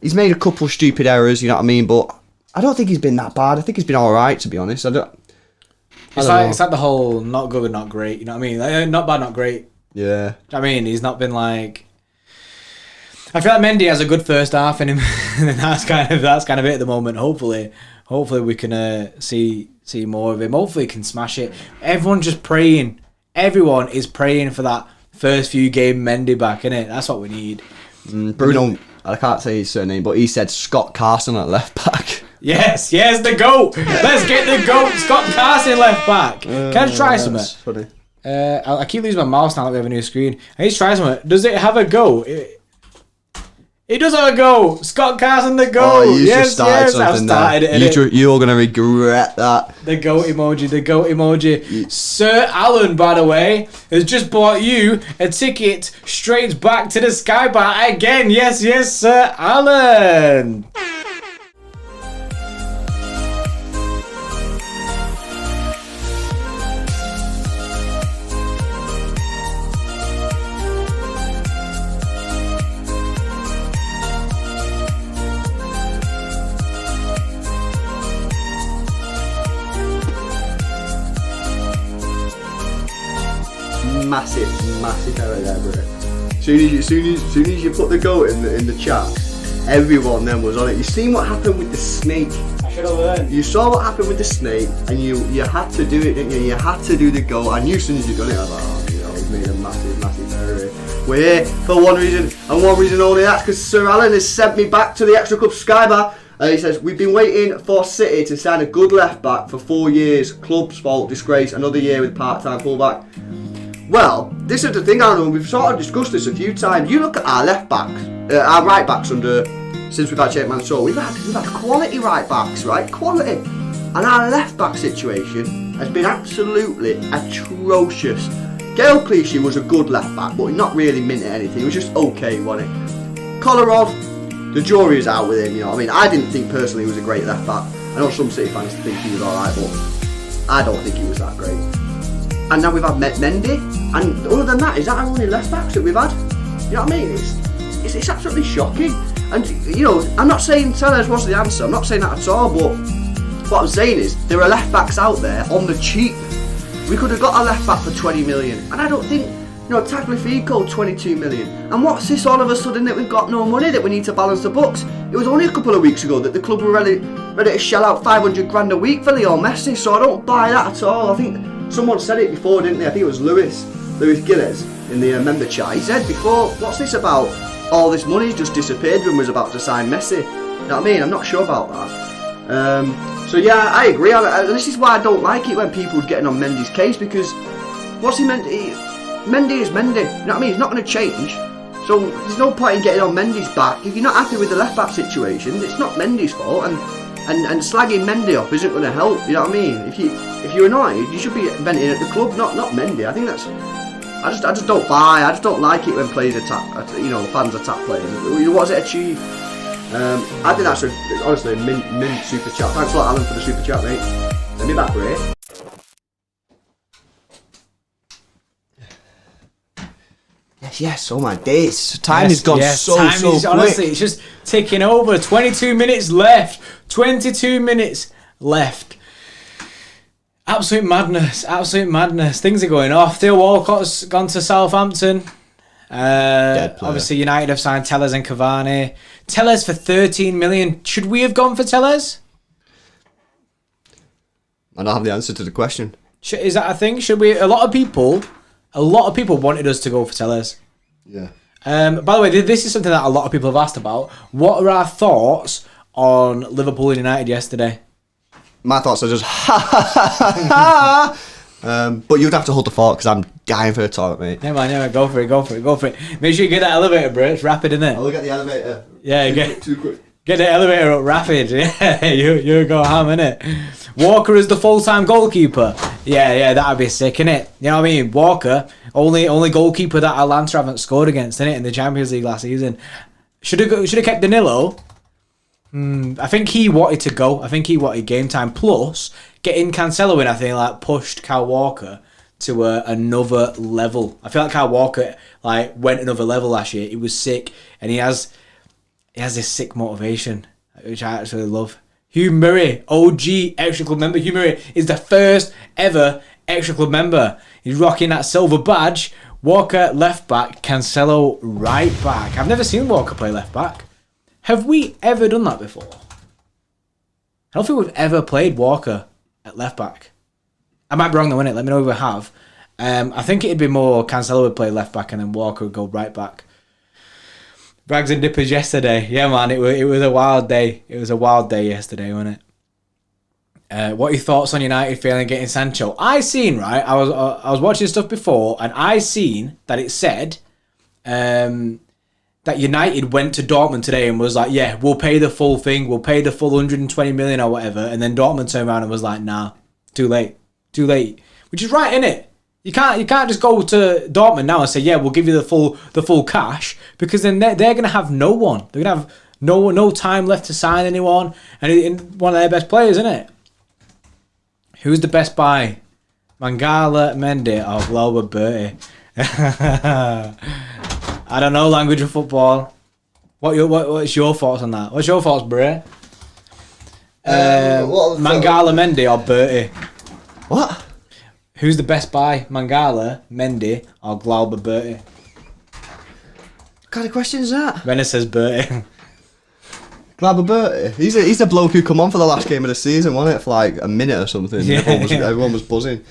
[SPEAKER 3] he's made a couple of stupid errors, you know what I mean? But I don't think he's been that bad. I think he's been all right, to be honest.
[SPEAKER 2] It's like the whole not good, not great. You know what I mean? Like, not bad, not great.
[SPEAKER 3] Yeah.
[SPEAKER 2] I mean, he's not been like. I feel like Mendy has a good first half in him, and that's kind of it at the moment. Hopefully we can see more of him. Hopefully he can smash it. Everyone's just praying. Everyone is praying for that first few game Mendy back, innit? That's what we need.
[SPEAKER 3] Bruno, I can't say his surname, but he said Scott Carson at left back.
[SPEAKER 2] Yes, the GOAT. Let's get the GOAT, Scott Carson left back. Can I just try something?
[SPEAKER 3] That's funny.
[SPEAKER 2] I keep losing my mouse now that we have a new screen. I need to try something. Does it have a GOAT? It does have a GOAT. Scott Carson, the GOAT.
[SPEAKER 3] Oh, you just started something
[SPEAKER 2] I've started
[SPEAKER 3] there. You're going to regret that.
[SPEAKER 2] The GOAT emoji. Sir Alan, by the way, has just bought you a ticket straight back to the Sky Bar again. Yes, Sir Alan.
[SPEAKER 3] Massive error there, bro. Soon as you put the GOAT in the chat, everyone then was on it. You seen what happened with the snake?
[SPEAKER 2] I should have learned.
[SPEAKER 3] You saw what happened with the snake, and you had to do it, didn't you? You had to do the GOAT. I knew as soon as you done it, I was like, he's made a massive error here. We're here for one reason, and one reason only. That's because Sir Alan has sent me back to the Extra Club Sky Bar. He says, we've been waiting for City to sign a good left back for 4 years. Club's fault, disgrace, another year with part-time fullback. Well, this is the thing, Aaron, and we've sort of discussed this a few times. You look at our left backs, our right backs since we've had Jake Mansour, we've had quality right backs, right? Quality. And our left back situation has been absolutely atrocious. Gael Clichy was a good left back, but not really minted anything. He was just okay, wasn't it? Kolarov, the jury is out with him, you know what I mean? I didn't think personally he was a great left back. I know some City fans think he was alright, but I don't think he was that great. And now we've had Mendy, and other than that, is that our only left backs that we've had? You know what I mean? It's absolutely shocking. And you know, I'm not saying Tellez was the answer. I'm not saying that at all. But what I'm saying is there are left backs out there on the cheap. We could have got a left back for 20 million, and I don't think You know, Tagliafico, 22 million. And what's this all of a sudden that we've got no money, that we need to balance the books? It was only a couple of weeks ago that the club were ready to shell out 500 grand a week for Leo Messi, so I don't buy that at all. I think someone said it before, didn't they? I think it was Luis Gilles in the member chat. He said before, what's this about? All this money's just disappeared when we was about to sign Messi. You know what I mean? I'm not sure about that. So yeah, I agree. This is why I don't like it when people are getting on Mendy's case, because what's he meant? Mendy is Mendy. You know what I mean? He's not going to change. So there's no point in getting on Mendy's back. If you're not happy with the left back situation, it's not Mendy's fault, and slagging Mendy off isn't going to help. You know what I mean? If you're annoyed, you should be venting at the club, not Mendy. I think that's. I just don't buy. I just don't like it when players attack. Fans attack players. What does it achieve? I think that's honestly a mint super chat. Thanks a lot, Alan, for the super chat, mate. Send me back, Ray. Yes, oh my days. Time has gone so quick.
[SPEAKER 2] Honestly, it's just ticking over. 22 minutes left. 22 minutes left. Absolute madness. Things are going off. Theo Walcott's gone to Southampton. Obviously, United have signed Tellez and Cavani. Tellez for 13 million. Should we have gone for Tellez?
[SPEAKER 3] I don't have the answer to the question.
[SPEAKER 2] Is that a thing? Should we? A lot of people wanted us to go for Tellez.
[SPEAKER 3] Yeah.
[SPEAKER 2] By the way, this is something that a lot of people have asked about. What are our thoughts on Liverpool and United yesterday?
[SPEAKER 3] My thoughts are just ha. But you'd have to hold the fort because I'm dying for a toilet, mate.
[SPEAKER 2] Yeah, man, go for it. Make sure you get that elevator, bro. It's rapid, isn't it?
[SPEAKER 3] I'll get the elevator.
[SPEAKER 2] Yeah,
[SPEAKER 3] Too quick.
[SPEAKER 2] Get the elevator up rapid. Yeah, you go ham, innit? Walker is the full-time goalkeeper. Yeah, that'd be sick, innit? You know what I mean? Walker, only goalkeeper that Atalanta haven't scored against, innit? In the Champions League last season. Should have kept Danilo. I think he wanted to go. I think he wanted game time. Plus, getting Cancelo in, I think, pushed Kyle Walker to another level. I feel like Kyle Walker went another level last year. He was sick, and he has this sick motivation, which I actually love. Hugh Murray, OG Extra Club member. Hugh Murray is the first ever Extra Club member. He's rocking that silver badge. Walker left back, Cancelo right back. I've never seen Walker play left back. Have we ever done that before? I don't think we've ever played Walker at left back. I might be wrong though, innit? Let me know if we have. I think it'd be more Cancelo would play left back and then Walker would go right back. Rags and dippers yesterday. Yeah, man, it was a wild day. It was a wild day yesterday, wasn't it? What are your thoughts on United failing getting Sancho? I was watching stuff before and I seen that it said that United went to Dortmund today and was like, yeah, we'll pay the full thing. We'll pay the full 120 million or whatever. And then Dortmund turned around and was like, nah, too late. Which is right, innit? You can't just go to Dortmund now and say, yeah, we'll give you the full cash, because then they're going to have no one. They're going to have no time left to sign anyone. And one of their best players, isn't it? Who's the best buy? Mangala, Mendy, or Glauber Bertie? I don't know language of football. What's your thoughts on that? What's your thoughts, Bray? Mangala, Mendy, or Bertie?
[SPEAKER 3] What?
[SPEAKER 2] Who's the best buy? Mangala, Mendy, or Glauber Bertie?
[SPEAKER 3] What kind of question is that?
[SPEAKER 2] Renner says Bertie.
[SPEAKER 3] Glauber Bertie. He's the bloke who come on for the last game of the season, wasn't it? For like a minute or something.
[SPEAKER 2] Yeah.
[SPEAKER 3] Everyone was buzzing.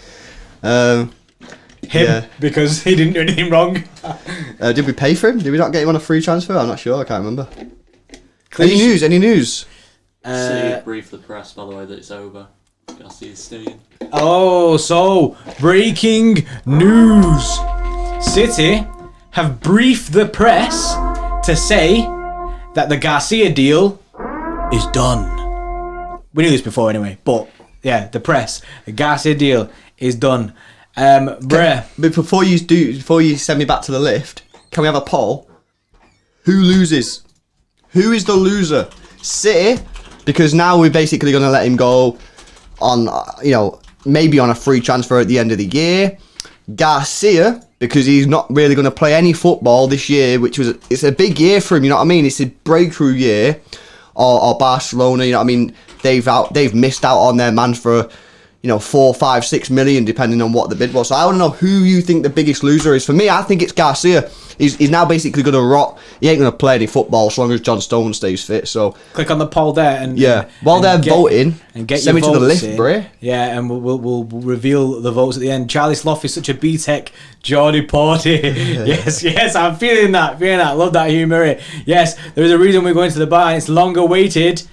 [SPEAKER 2] Because he didn't do anything wrong.
[SPEAKER 3] Did we pay for him? Did we not get him on a free transfer? I'm not sure. I can't remember. Any news?
[SPEAKER 4] City briefed the press, by the way, that it's over. Garcia's staying.
[SPEAKER 2] Oh, so breaking news. City have briefed the press to say that the Garcia deal is done. We knew this before anyway, but yeah, the Garcia deal is done. Bruh.
[SPEAKER 3] But before you send me back to the lift, can we have a poll? Who loses? Who is the loser? City, because now we're basically going to let him go on, maybe on a free transfer at the end of the year. Garcia, because he's not really going to play any football this year, it's a big year for him, you know what I mean? It's a breakthrough year. Or Barcelona, you know what I mean? They've missed out on their man for 4, 5, 6 million, depending on what the bid was. So I want to know who you think the biggest loser is. For me, I think it's Garcia. He's now basically going to rot. He ain't going to play any football as long as John Stones stays fit. So
[SPEAKER 2] click on the poll there and
[SPEAKER 3] while they're voting,
[SPEAKER 2] and get
[SPEAKER 3] send
[SPEAKER 2] your
[SPEAKER 3] me to the
[SPEAKER 2] votes
[SPEAKER 3] list,
[SPEAKER 2] in.
[SPEAKER 3] Bray.
[SPEAKER 2] Yeah, and we'll reveal the votes at the end. Charlie Slough is such a B-Tech Geordie Porty. yes, I'm feeling that. Love that humour. Yes, there is a reason we're going to the bar, and it's long awaited.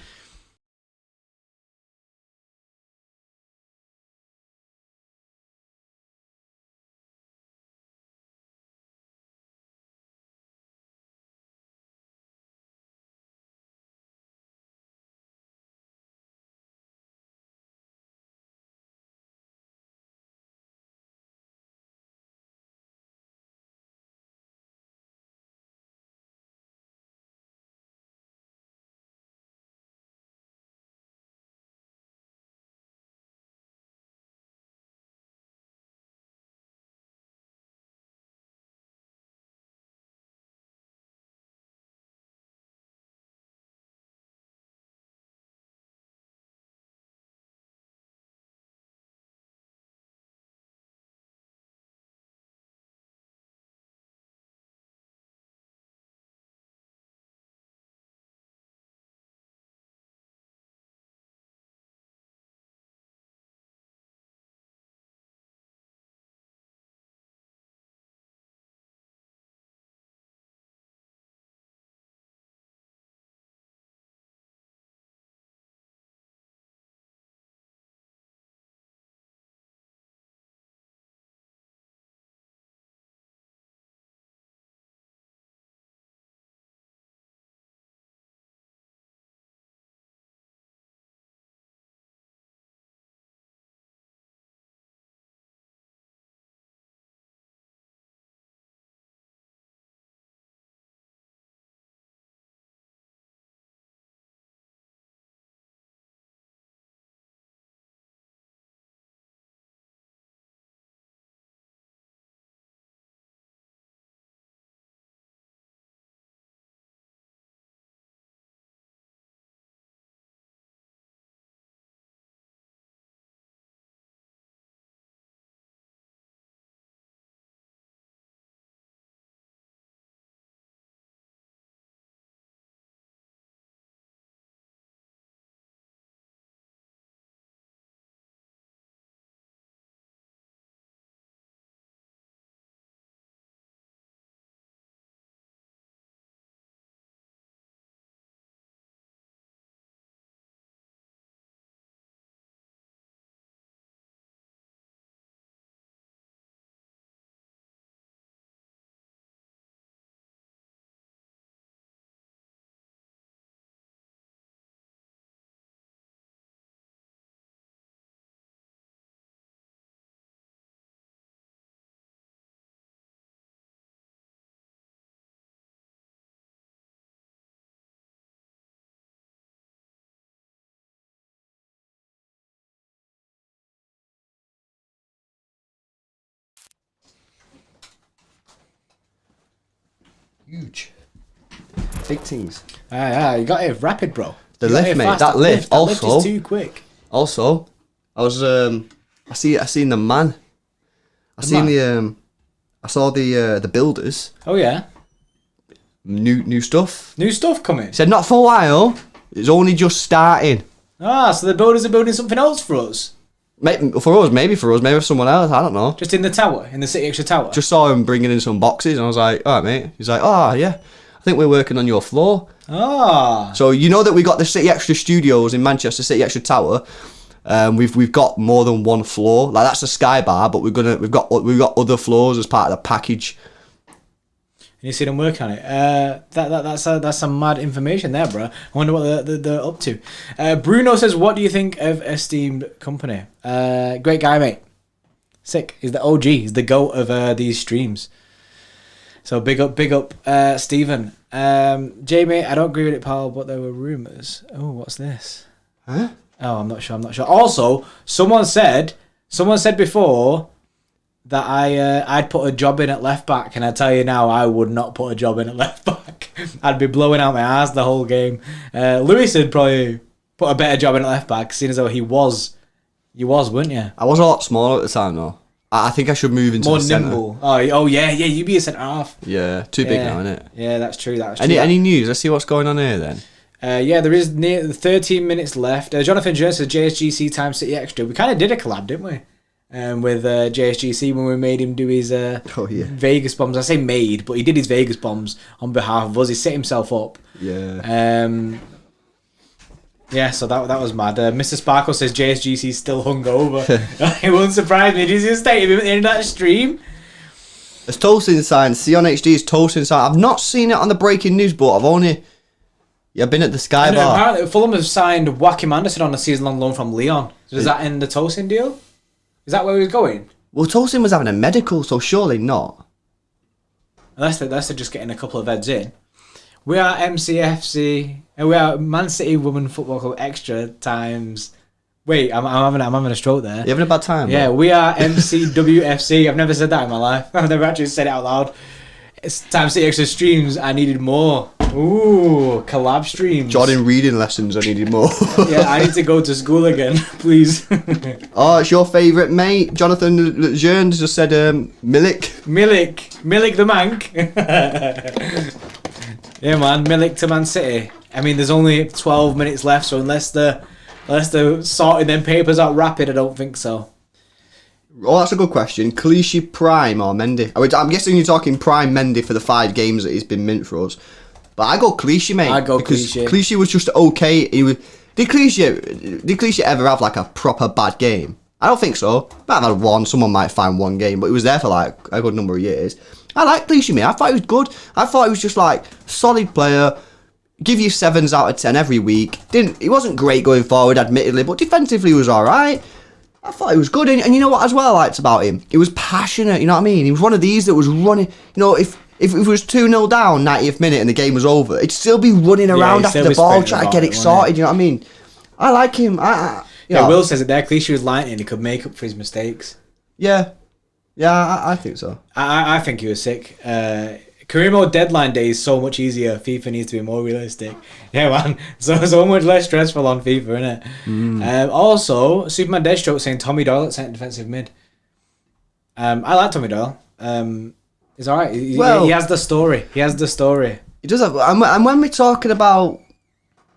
[SPEAKER 3] Huge. Big teams.
[SPEAKER 2] You got it rapid, bro.
[SPEAKER 3] The lift, mate. That lift. Also,
[SPEAKER 2] lift is too quick.
[SPEAKER 3] Also, I was I seen the man. I saw the builders.
[SPEAKER 2] Oh yeah.
[SPEAKER 3] New stuff.
[SPEAKER 2] New stuff coming.
[SPEAKER 3] Said not for a while. It's only just starting.
[SPEAKER 2] So the builders are building something else for us.
[SPEAKER 3] Maybe for us, maybe for someone else. I don't know.
[SPEAKER 2] Just in the tower, in the City Extra tower.
[SPEAKER 3] Just saw him bringing in some boxes, and I was like, "All right, mate." He's like, "Oh yeah, I think we're working on your floor." So you know that we got the City Extra Studios in Manchester, City Extra Tower. We've got more than one floor. Like that's a Sky Bar, but we've got other floors as part of the package.
[SPEAKER 2] And you see them work on it. That's some mad information there, bro. I wonder what they're up to. Bruno says, "What do you think of esteemed company?" Great guy, mate. Sick. He's the OG. He's the goat of these streams. So big up, Stephen. Jamie, I don't agree with it, pal, but there were rumours. Oh, what's this?
[SPEAKER 3] Huh?
[SPEAKER 2] Oh, I'm not sure. Also, someone said before that I'd put a job in at left back, and I tell you now, I would not put a job in at left back. I'd be blowing out my ass the whole game. Lewis would probably put a better job in at left back, seeing as though he was, You was, weren't you?
[SPEAKER 3] I was a lot smaller at the time, though. I think I should move into
[SPEAKER 2] More
[SPEAKER 3] the centre.
[SPEAKER 2] nimble. Oh yeah, you'd be a centre half.
[SPEAKER 3] Yeah, too big now, isn't it?
[SPEAKER 2] Yeah, that's true.
[SPEAKER 3] Any news? Let's see what's going on here then.
[SPEAKER 2] Yeah, there is 13 minutes left. Jonathan Jones says JSGC Time City Extra. We kind of did a collab, didn't we? With JSGC when we made him do his Vegas bombs. I say made, but he did his Vegas bombs on behalf of us. He set himself up.
[SPEAKER 3] Yeah.
[SPEAKER 2] Yeah, so that was mad. Mr. Sparkle says JSGC still hungover. It wouldn't surprise me. Did you state him at the end of that stream?
[SPEAKER 3] It's toasting sign. See on HD is toasting sign. I've not seen it on the breaking news, but I've only been at the Sky Bar.
[SPEAKER 2] Apparently, Fulham have signed Joachim Anderson on a season-long loan from Lyon. So does that end the Tosin deal? Is that where he was going?
[SPEAKER 3] Well, Tosin was having a medical, so surely not.
[SPEAKER 2] Unless they're just getting a couple of heads in. We are MCFC, and we are Man City Women Football Club Extra times. Wait, I'm having a stroke there.
[SPEAKER 3] You having a bad time?
[SPEAKER 2] Yeah, we are MCWFC. I've never said that in my life. I've never actually said it out loud. It's Time City Extra streams. I needed more. Ooh, collab streams.
[SPEAKER 3] Jordan reading lessons. I needed more.
[SPEAKER 2] Yeah, I need to go to school again, please.
[SPEAKER 3] Oh, it's your favourite mate. Jonathan Jones just said Milik
[SPEAKER 2] the Mank. Yeah, man, Milik to Man City. I mean, there's only 12 minutes left, so unless they're sorting them papers out rapid, I don't think so.
[SPEAKER 3] Oh, that's a good question. Clichy Prime or Mendy? I'm guessing you're talking Prime Mendy for the 5 games that he's been mint for us. But I go Clichy, mate.
[SPEAKER 2] I go
[SPEAKER 3] because
[SPEAKER 2] Clichy.
[SPEAKER 3] Clichy was just okay. Did Clichy ever have like a proper bad game? I don't think so. Might have had one. Someone might find one game, but he was there for like a good number of years. I like Clichy, mate. I thought he was good. I thought he was just like solid player. Give you 7s out of 10 every week. He wasn't great going forward, admittedly, but defensively he was all right. I thought he was good, and you know what as well I liked about him? He was passionate, you know what I mean? He was one of these that was running, you know, if it was 2-0 down 90th minute and the game was over, he'd still be running around after the ball trying to get it sorted, you know what I mean? I like him.
[SPEAKER 2] Will says it there, Clichy was lightning, he could make up for his mistakes.
[SPEAKER 3] Yeah, I think so.
[SPEAKER 2] I think he was sick. Career mode deadline day is so much easier. FIFA needs to be more realistic. Yeah, man. So much less stressful on FIFA, innit? Also, Superman Deathstroke saying Tommy Doyle at centre defensive mid. I like Tommy Doyle. He's alright. He has the story. He does have.
[SPEAKER 3] And when we're talking about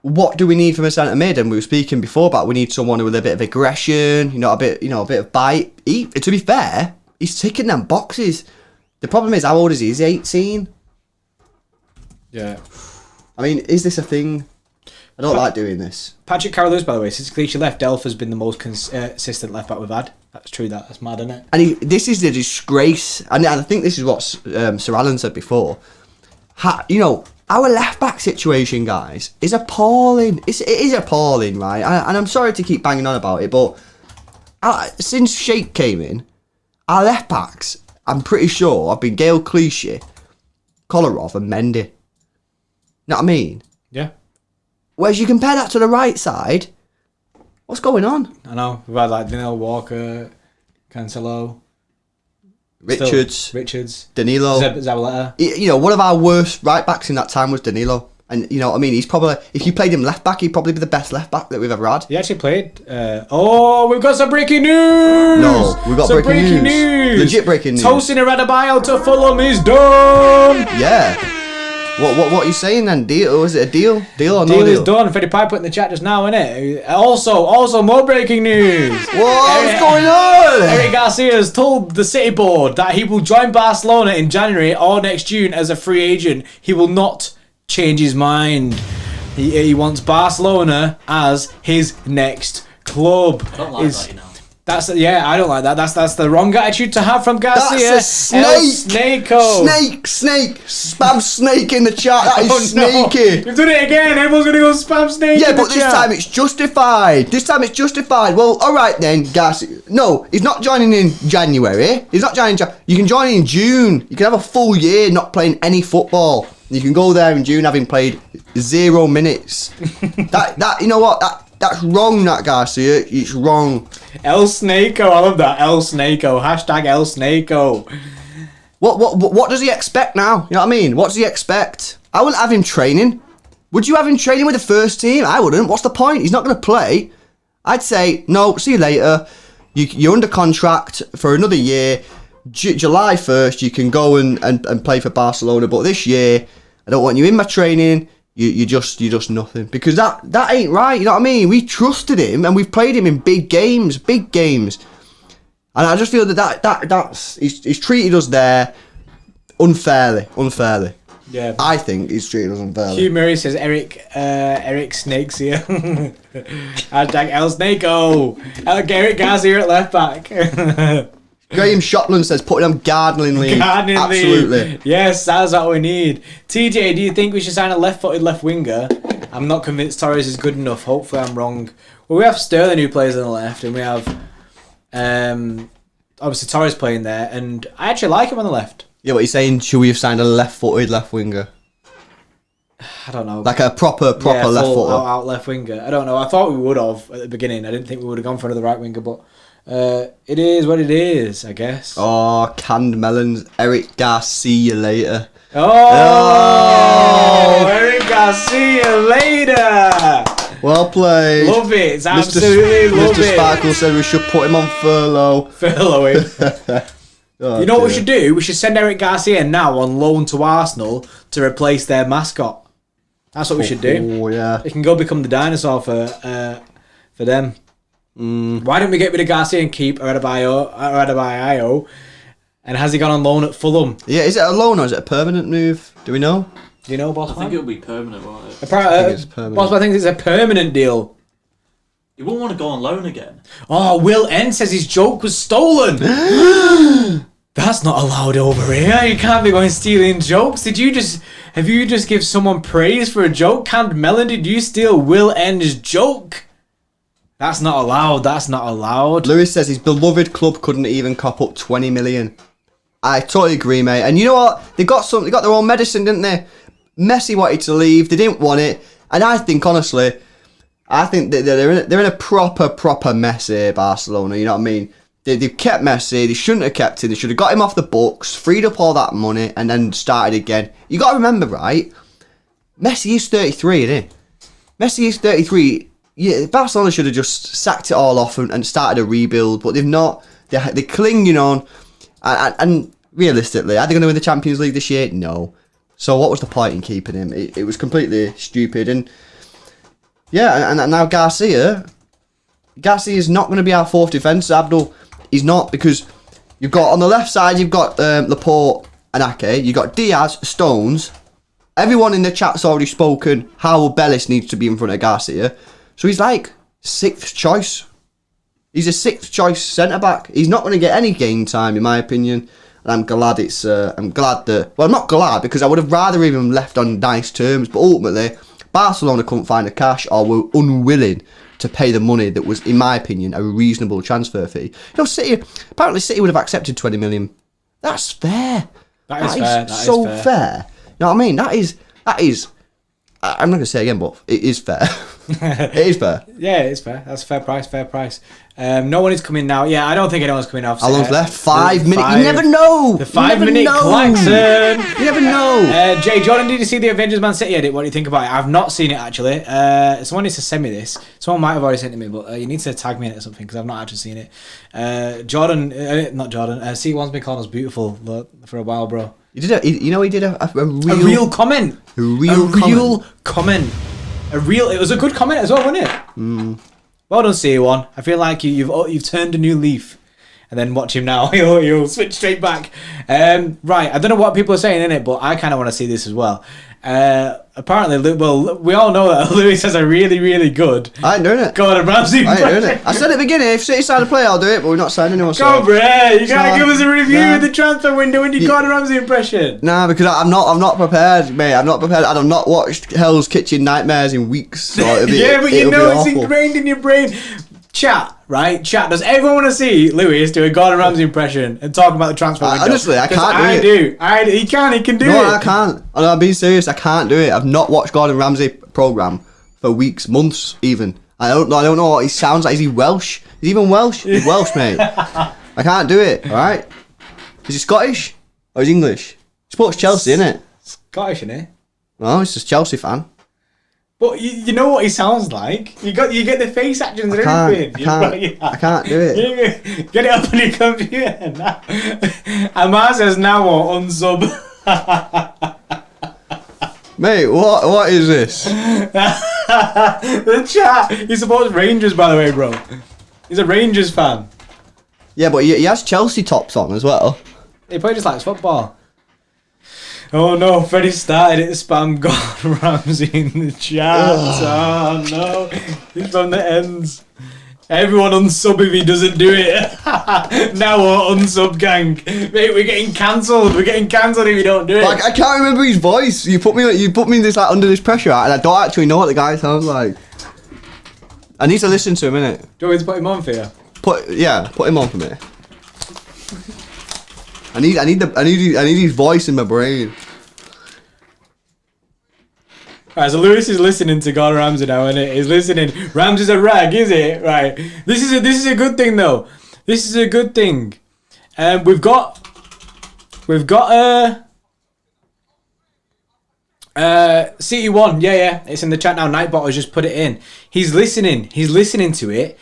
[SPEAKER 3] what do we need from a centre mid, and we were speaking before about we need someone with a bit of aggression, a bit of bite. To be fair, he's ticking them boxes. The problem is, how old is he? Is he 18?
[SPEAKER 2] Yeah.
[SPEAKER 3] I mean, is this a thing? I don't like doing this.
[SPEAKER 2] Patrick Carroll, by the way, since Clichy left, Delph has been the most consistent left back we've had. That's true. That's mad, isn't it?
[SPEAKER 3] And this is the disgrace. And I think this is what Sir Alan said before. Our left back situation, guys, is appalling. It is appalling, right? And I'm sorry to keep banging on about it, but since Sheikh came in, our left backs, I'm pretty sure, have been Gail Clichy, Kolarov, and Mendy. Know what I mean?
[SPEAKER 2] Yeah.
[SPEAKER 3] Whereas you compare that to the right side, what's going on?
[SPEAKER 2] I know. We've had like Danilo, Walker, Cancelo,
[SPEAKER 3] Richards, Danilo,
[SPEAKER 2] Zabaleta.
[SPEAKER 3] One of our worst right backs in that time was Danilo. And you know what I mean? He's probably, if you played him left back, he'd probably be the best left back that we've ever had.
[SPEAKER 2] He actually played. We've got some breaking news!
[SPEAKER 3] No, we've got some breaking news. Legit breaking news.
[SPEAKER 2] Tosin Adebayo to Fulham is done!
[SPEAKER 3] Yeah. What are you saying then? Deal? Was it a deal? Deal or no deal?
[SPEAKER 2] Deal is done. Freddie Pipe put in the chat just now, innit? Also more breaking news.
[SPEAKER 3] What's going on?
[SPEAKER 2] Eric Garcia has told the City board that he will join Barcelona in January or next June as a free agent. He will not change his mind. He wants Barcelona as his next club.
[SPEAKER 4] I don't like that, you know.
[SPEAKER 2] I don't like that. That's the wrong attitude to have from Garcia.
[SPEAKER 3] That's a snake. Snake. Spam snake in the chat. That is snaky.
[SPEAKER 2] You've done it again. Everyone's gonna go spam snake.
[SPEAKER 3] Yeah, but this time it's justified. Well, all right then, Garcia. No, he's not joining in January. He's not joining. You can join in June. You can have a full year not playing any football. You can go there in June having played 0 minutes. that you know what? That's wrong, that Garcia. It's wrong.
[SPEAKER 2] El Snako, I love that. El Snako. Hashtag El Snako.
[SPEAKER 3] What does he expect now? You know what I mean? What does he expect? I wouldn't have him training. Would you have him training with the first team? I wouldn't. What's the point? He's not going to play. I'd say, no, see you later. You're under contract for another year. July 1st, you can go and play for Barcelona. But this year, I don't want you in my training. You're just nothing. Because that ain't right, you know what I mean? We trusted him and we've played him in big games. And I just feel that's he's treated us there unfairly.
[SPEAKER 2] Yeah.
[SPEAKER 3] I think he's treated us unfairly.
[SPEAKER 2] Hugh Murray says Eric Snakes here. Hashtag El Snakeo. Eric Garcia at left back.
[SPEAKER 3] Graham Shopland says put him gardening league. Absolutely.
[SPEAKER 2] Yes, that's what we need. TJ, do you think we should sign a left-footed left winger? I'm not convinced Torres is good enough. Hopefully I'm wrong. Well, we have Sterling who plays on the left, and we have obviously Torres playing there, and I actually like him on the left.
[SPEAKER 3] Yeah, what you're saying? Should we have signed a left-footed left winger?
[SPEAKER 2] I don't know.
[SPEAKER 3] Like a proper left footer.
[SPEAKER 2] Out left winger. I don't know. I thought we would have at the beginning. I didn't think we would have gone for another right winger, but it is what it is, I guess.
[SPEAKER 3] Oh, canned melons. Eric Garcia later.
[SPEAKER 2] Oh, Eric Garcia later.
[SPEAKER 3] Well played.
[SPEAKER 2] Love it. It's absolutely love
[SPEAKER 3] Mr.
[SPEAKER 2] it.
[SPEAKER 3] Sparkle said we should put him on furlough.
[SPEAKER 2] Furlough him.
[SPEAKER 3] Oh,
[SPEAKER 2] you know what we should do? We should send Eric Garcia now on loan to Arsenal to replace their mascot. That's what we should do.
[SPEAKER 3] Oh, yeah.
[SPEAKER 2] He can go become the dinosaur for them. Why don't we get rid of Garcia and keep Adebayo? And has he gone on loan at Fulham?
[SPEAKER 3] Yeah, is it a loan or is it a permanent move? Do we know?
[SPEAKER 2] Do you know, Boss?
[SPEAKER 4] I think it'll be permanent, won't it?
[SPEAKER 3] think it's permanent.
[SPEAKER 2] Boss, I think it's a permanent deal.
[SPEAKER 4] You wouldn't want to go on loan again.
[SPEAKER 2] Oh, Will N says his joke was stolen. That's not allowed over here. You can't be going stealing jokes. Have you just give someone praise for a joke? Canned Melon, did you steal Will N's joke? That's not allowed.
[SPEAKER 3] Lewis says his beloved club couldn't even cop up 20 million. I totally agree, mate. And you know what? They got their own medicine, didn't they? Messi wanted to leave. They didn't want it. And I think, honestly, that they're in a proper mess here, Barcelona. You know what I mean? They've kept Messi. They shouldn't have kept him. They should have got him off the books, freed up all that money, and then started again. You got to remember, right? Messi is 33, isn't he? Messi is 33. Yeah, Barcelona should have just sacked it all off and started a rebuild, but they've not. They're clinging on. And realistically, are they going to win the Champions League this year? No. So what was the point in keeping him? It was completely stupid. And yeah, and now Garcia is not going to be our fourth defence, Abdul. He's not, because you've got on the left side, you've got Laporte and Ake. You've got Diaz, Stones. Everyone in the chat's already spoken how Bellis needs to be in front of Garcia. So he's like sixth choice. He's a sixth choice centre-back. He's not going to get any game time, in my opinion. And I'm glad that... Well, I'm not glad, because I would have rather even left on nice terms. But ultimately, Barcelona couldn't find the cash or were unwilling to pay the money that was, in my opinion, a reasonable transfer fee. You know, City would have accepted 20 million. That's fair.
[SPEAKER 2] That is fair. That
[SPEAKER 3] so
[SPEAKER 2] is
[SPEAKER 3] fair. You know what I mean? That is... I'm not going to say it again, but it is fair. It is fair.
[SPEAKER 2] Yeah, it is fair. That's a fair price. No one is coming now. Yeah, I don't think anyone's coming off.
[SPEAKER 3] How long's left? 5 minutes. You never know.
[SPEAKER 2] The 5-minute klaxon.
[SPEAKER 3] You never know.
[SPEAKER 2] Jay Jordan, did you see the Avengers Man City edit? What do you think about it? I've not seen it, actually. Someone needs to send me this. Someone might have already sent it to me, but you need to tag me in it or something, because I've not actually seen it. Jordan, not Jordan. C1's been calling us beautiful for a while, bro.
[SPEAKER 3] He did a
[SPEAKER 2] real comment.
[SPEAKER 3] A real comment.
[SPEAKER 2] It was a good comment as well, wasn't it? Well done, C1. I feel like you've turned a new leaf. And then watch him now. He'll switch straight back. Right, I don't know what people are saying in it, but I kind of want to see this as well. Apparently, well, we all know that Lewis has a really, really good...
[SPEAKER 3] I ain't doing it.
[SPEAKER 2] Gordon Ramsay
[SPEAKER 3] I ain't doing it. I said at the beginning, if City sign a player, I'll do it, but we're not signing anyone.
[SPEAKER 2] Come on, Bray. You gotta give us a review of the transfer window and your Gordon Ramsay impression.
[SPEAKER 3] Nah, because I'm not prepared, mate. I'm not prepared. I've not watched Hell's Kitchen Nightmares in weeks. So
[SPEAKER 2] but you know it's ingrained in your brain. Chat, right? Chat. Does everyone want to see Lewis do a Gordon Ramsay impression and talk about the transfer window?
[SPEAKER 3] Honestly, I can't do it.
[SPEAKER 2] He can do it.
[SPEAKER 3] No, I can't. I'm being serious. I can't do it. I've not watched Gordon Ramsay programme for weeks, months, even. I don't know what he sounds like. Is he Welsh? Is he even Welsh? He's Welsh, mate. I can't do it. All right. Is he Scottish or is he English? He supports Chelsea, innit?
[SPEAKER 2] Scottish, innit?
[SPEAKER 3] No, he's just a Chelsea fan.
[SPEAKER 2] But you know what he sounds like. You get the face actions and everything.
[SPEAKER 3] I can't do it.
[SPEAKER 2] Get it up on your computer now. Amar says now or unsub.
[SPEAKER 3] Mate, what is this?
[SPEAKER 2] The chat. He supports Rangers, by the way, bro. He's a Rangers fan.
[SPEAKER 3] Yeah, but he has Chelsea tops on as well.
[SPEAKER 2] He probably just likes football. Oh no, Freddie started it. Spam Gordon Ramsay in the chat. Oh no, he's from the ends. Everyone unsub if he doesn't do it. Now we're unsub gang. Mate, we're getting cancelled. We're getting cancelled if you don't do it.
[SPEAKER 3] Like, I can't remember his voice. You put me in this like under this pressure, and I don't actually know what the guy sounds like. I need to listen to him, innit?
[SPEAKER 2] Do you want me to put him on for you?
[SPEAKER 3] Put him on for me. I need his voice in my brain.
[SPEAKER 2] Right, so Lewis is listening to Gordon Ramsay now, innit? He's listening. Ramsay's a rag, is it? Right. This is a good thing though. This is a good thing. We've got CT1. Yeah. It's in the chat now. Nightbot has just put it in. He's listening to it.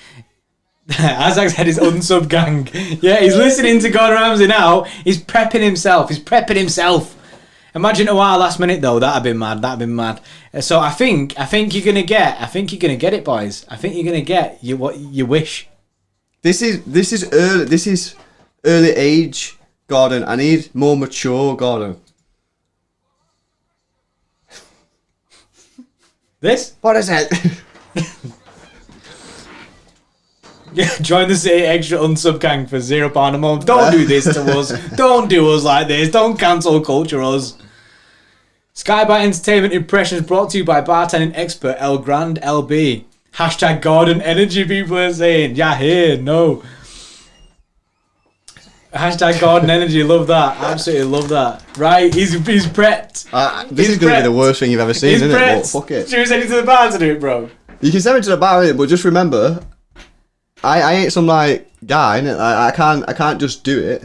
[SPEAKER 2] Azak said his unsub gang. Yeah, he's listening to Gordon Ramsay now. He's prepping himself. Imagine a while last minute though. That'd been mad. So I think you're gonna get it, boys. I think you're gonna get what you wish.
[SPEAKER 3] This is early age, Gordon. I need more mature, Gordon.
[SPEAKER 2] This?
[SPEAKER 3] What is it?
[SPEAKER 2] Yeah, join the City Extra unsub gang for £0 a month. Don't do this to us. Don't do us like this. Don't cancel culture us. Skyby Entertainment Impressions brought to you by bartending expert El Grand LB. Hashtag Gordon Energy, people are saying. Yeah, here, no. Hashtag Gordon Energy, love that. Absolutely love that. Right, he's prepped.
[SPEAKER 3] This is going to be the worst thing you've ever seen, isn't it? But fuck it.
[SPEAKER 2] Should we send you to the bar to do it, bro?
[SPEAKER 3] You can send me to the bar, innit? But just remember, I ain't some like guy, innit? I can't just do it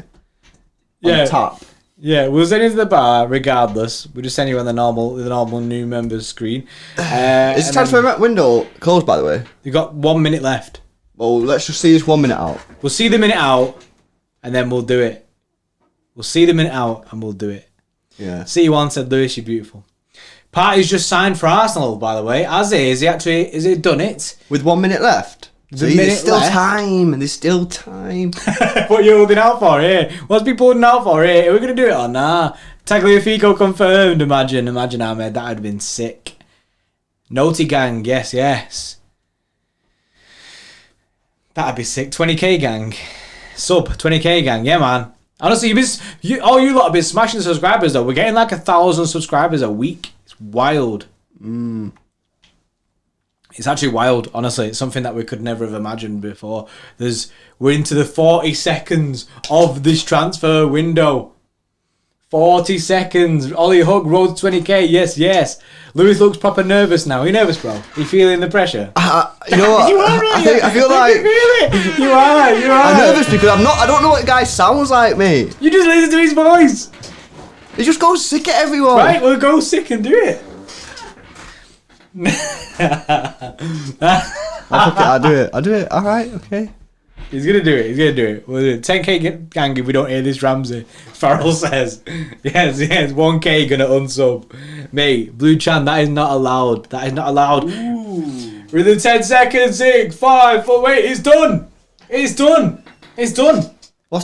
[SPEAKER 3] on tap.
[SPEAKER 2] Yeah, we'll send you to the bar regardless. We'll just send you on the normal new members screen.
[SPEAKER 3] Is the transfer window closed, by the way?
[SPEAKER 2] You've got 1 minute left.
[SPEAKER 3] Well, let's just see this 1 minute out.
[SPEAKER 2] We'll see the minute out, and then we'll do it. We'll see the minute out, and we'll do it.
[SPEAKER 3] Yeah.
[SPEAKER 2] C1 said, Lewis, you're beautiful. Party's just signed for Arsenal, by the way. Has he done it?
[SPEAKER 3] With 1 minute left? There's still
[SPEAKER 2] left.
[SPEAKER 3] time. There's still time.
[SPEAKER 2] What are you holding out for here? What's people holding out for here? Are we going to do it or nah? Tagliafico confirmed. Imagine, Ahmed. That would have been sick. Naughty gang. Yes. That'd be sick. 20k gang. Sub 20k gang. Yeah, man. Honestly, you lot have been smashing the subscribers though. We're getting like 1,000 subscribers a week. It's wild. It's actually wild, honestly. It's something that we could never have imagined before. We're into the 40 seconds of this transfer window. 40 seconds. Ollie Hug, road to 20k. Yes. Lewis looks proper nervous now. Are you nervous, bro? Are you feeling the pressure?
[SPEAKER 3] You know what?
[SPEAKER 2] You are, really?
[SPEAKER 3] I feel like...
[SPEAKER 2] You feel it. You are.
[SPEAKER 3] I'm nervous because I don't know what the guy sounds like, mate.
[SPEAKER 2] You just listen to his voice.
[SPEAKER 3] He just goes sick at everyone.
[SPEAKER 2] Right, we'll go sick and do it.
[SPEAKER 3] I'll do it. All right, okay.
[SPEAKER 2] He's gonna do it. We'll do it. 10k gang if we don't hear this Ramsey. Farrell says. Yes. 1k gonna unsub. Mate, Blue Chan, that is not allowed. Ooh. Within 10 seconds, 6, 5, 4, wait, it's done. What's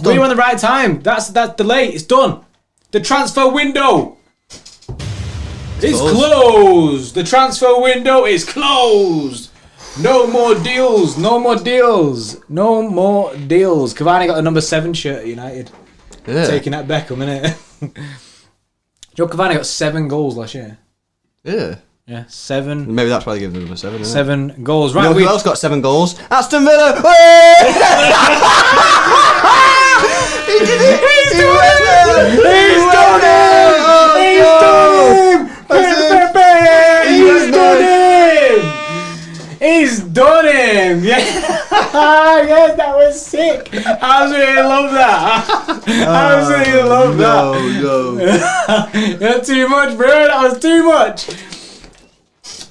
[SPEAKER 2] done? We're on the right time. That's delay. It's done. The transfer window is closed. The transfer window is closed. No more deals. Cavani got the number 7 shirt at United.
[SPEAKER 3] Yeah.
[SPEAKER 2] Taking that Beckham, innit? Joe Cavani got 7 goals last year. Yeah, 7.
[SPEAKER 3] Maybe that's why they gave him number 7.
[SPEAKER 2] 7 goals. Right,
[SPEAKER 3] you know who else got 7 goals? Aston Villa. He did it. He's done it.
[SPEAKER 2] He's done him. Yeah. Yes, that was sick. Absolutely love that. Absolutely love that.
[SPEAKER 3] No.
[SPEAKER 2] That's too much, bro. That was too much.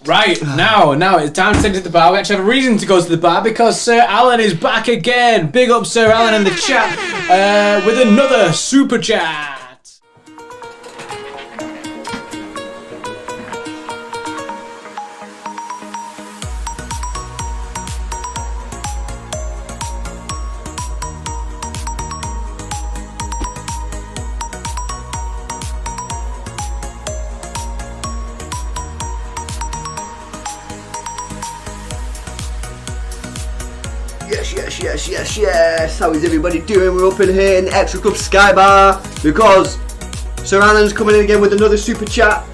[SPEAKER 2] Right, now it's time to take to the bar. We actually have a reason to go to the bar because Sir Alan is back again. Big up Sir Alan in the chat with another super chat.
[SPEAKER 3] Yes. How is everybody doing? We're up in here in the Xtra Club Sky Bar because Sir Alan's coming in again with another super chat.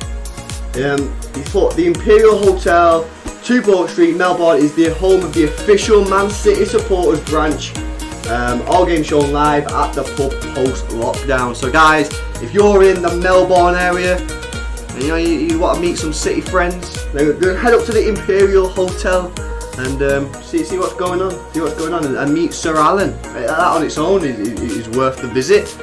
[SPEAKER 3] He's put the Imperial Hotel, 2 Boat Street, Melbourne is the home of the official Man City supporters branch. All games shown live at the pub post lockdown. So guys, if you're in the Melbourne area and you want to meet some City friends, then head up to the Imperial Hotel and see what's going on. And meet Sir Alan. That on its own is worth the visit.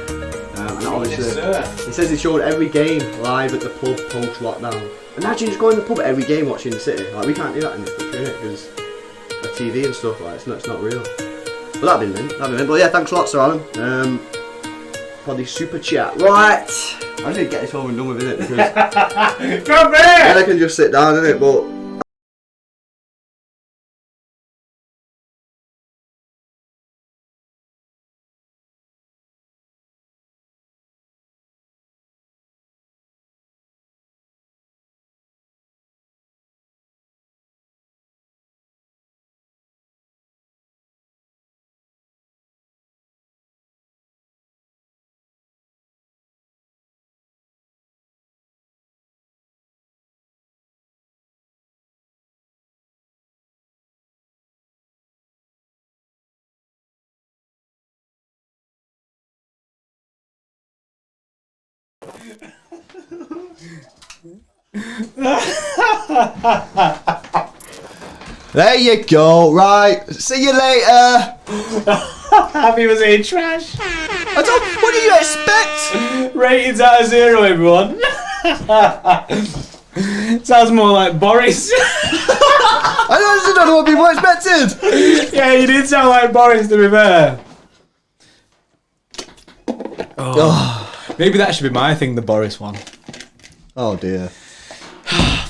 [SPEAKER 3] And obviously, it says he showed every game live at the pub post lockdown. Imagine just going to the pub at every game watching the City. Like, we can't do that in this country, innit? Because the TV and stuff, like, it's not real. But that'd be mint. But yeah, thanks a lot, Sir Alan, for the super chat. Right, I need to get this over and done with, innit? Because
[SPEAKER 2] Come here!
[SPEAKER 3] then I can just sit down, innit? But there you go. Right, see you later.
[SPEAKER 2] Happy was saying trash.
[SPEAKER 3] What did you expect?
[SPEAKER 2] Ratings out of 0, everyone. Sounds more like Boris.
[SPEAKER 3] I honestly don't know what people expected.
[SPEAKER 2] Yeah, you did sound like Boris, to be fair. Maybe that should be my thing, the Boris one.
[SPEAKER 3] Oh dear.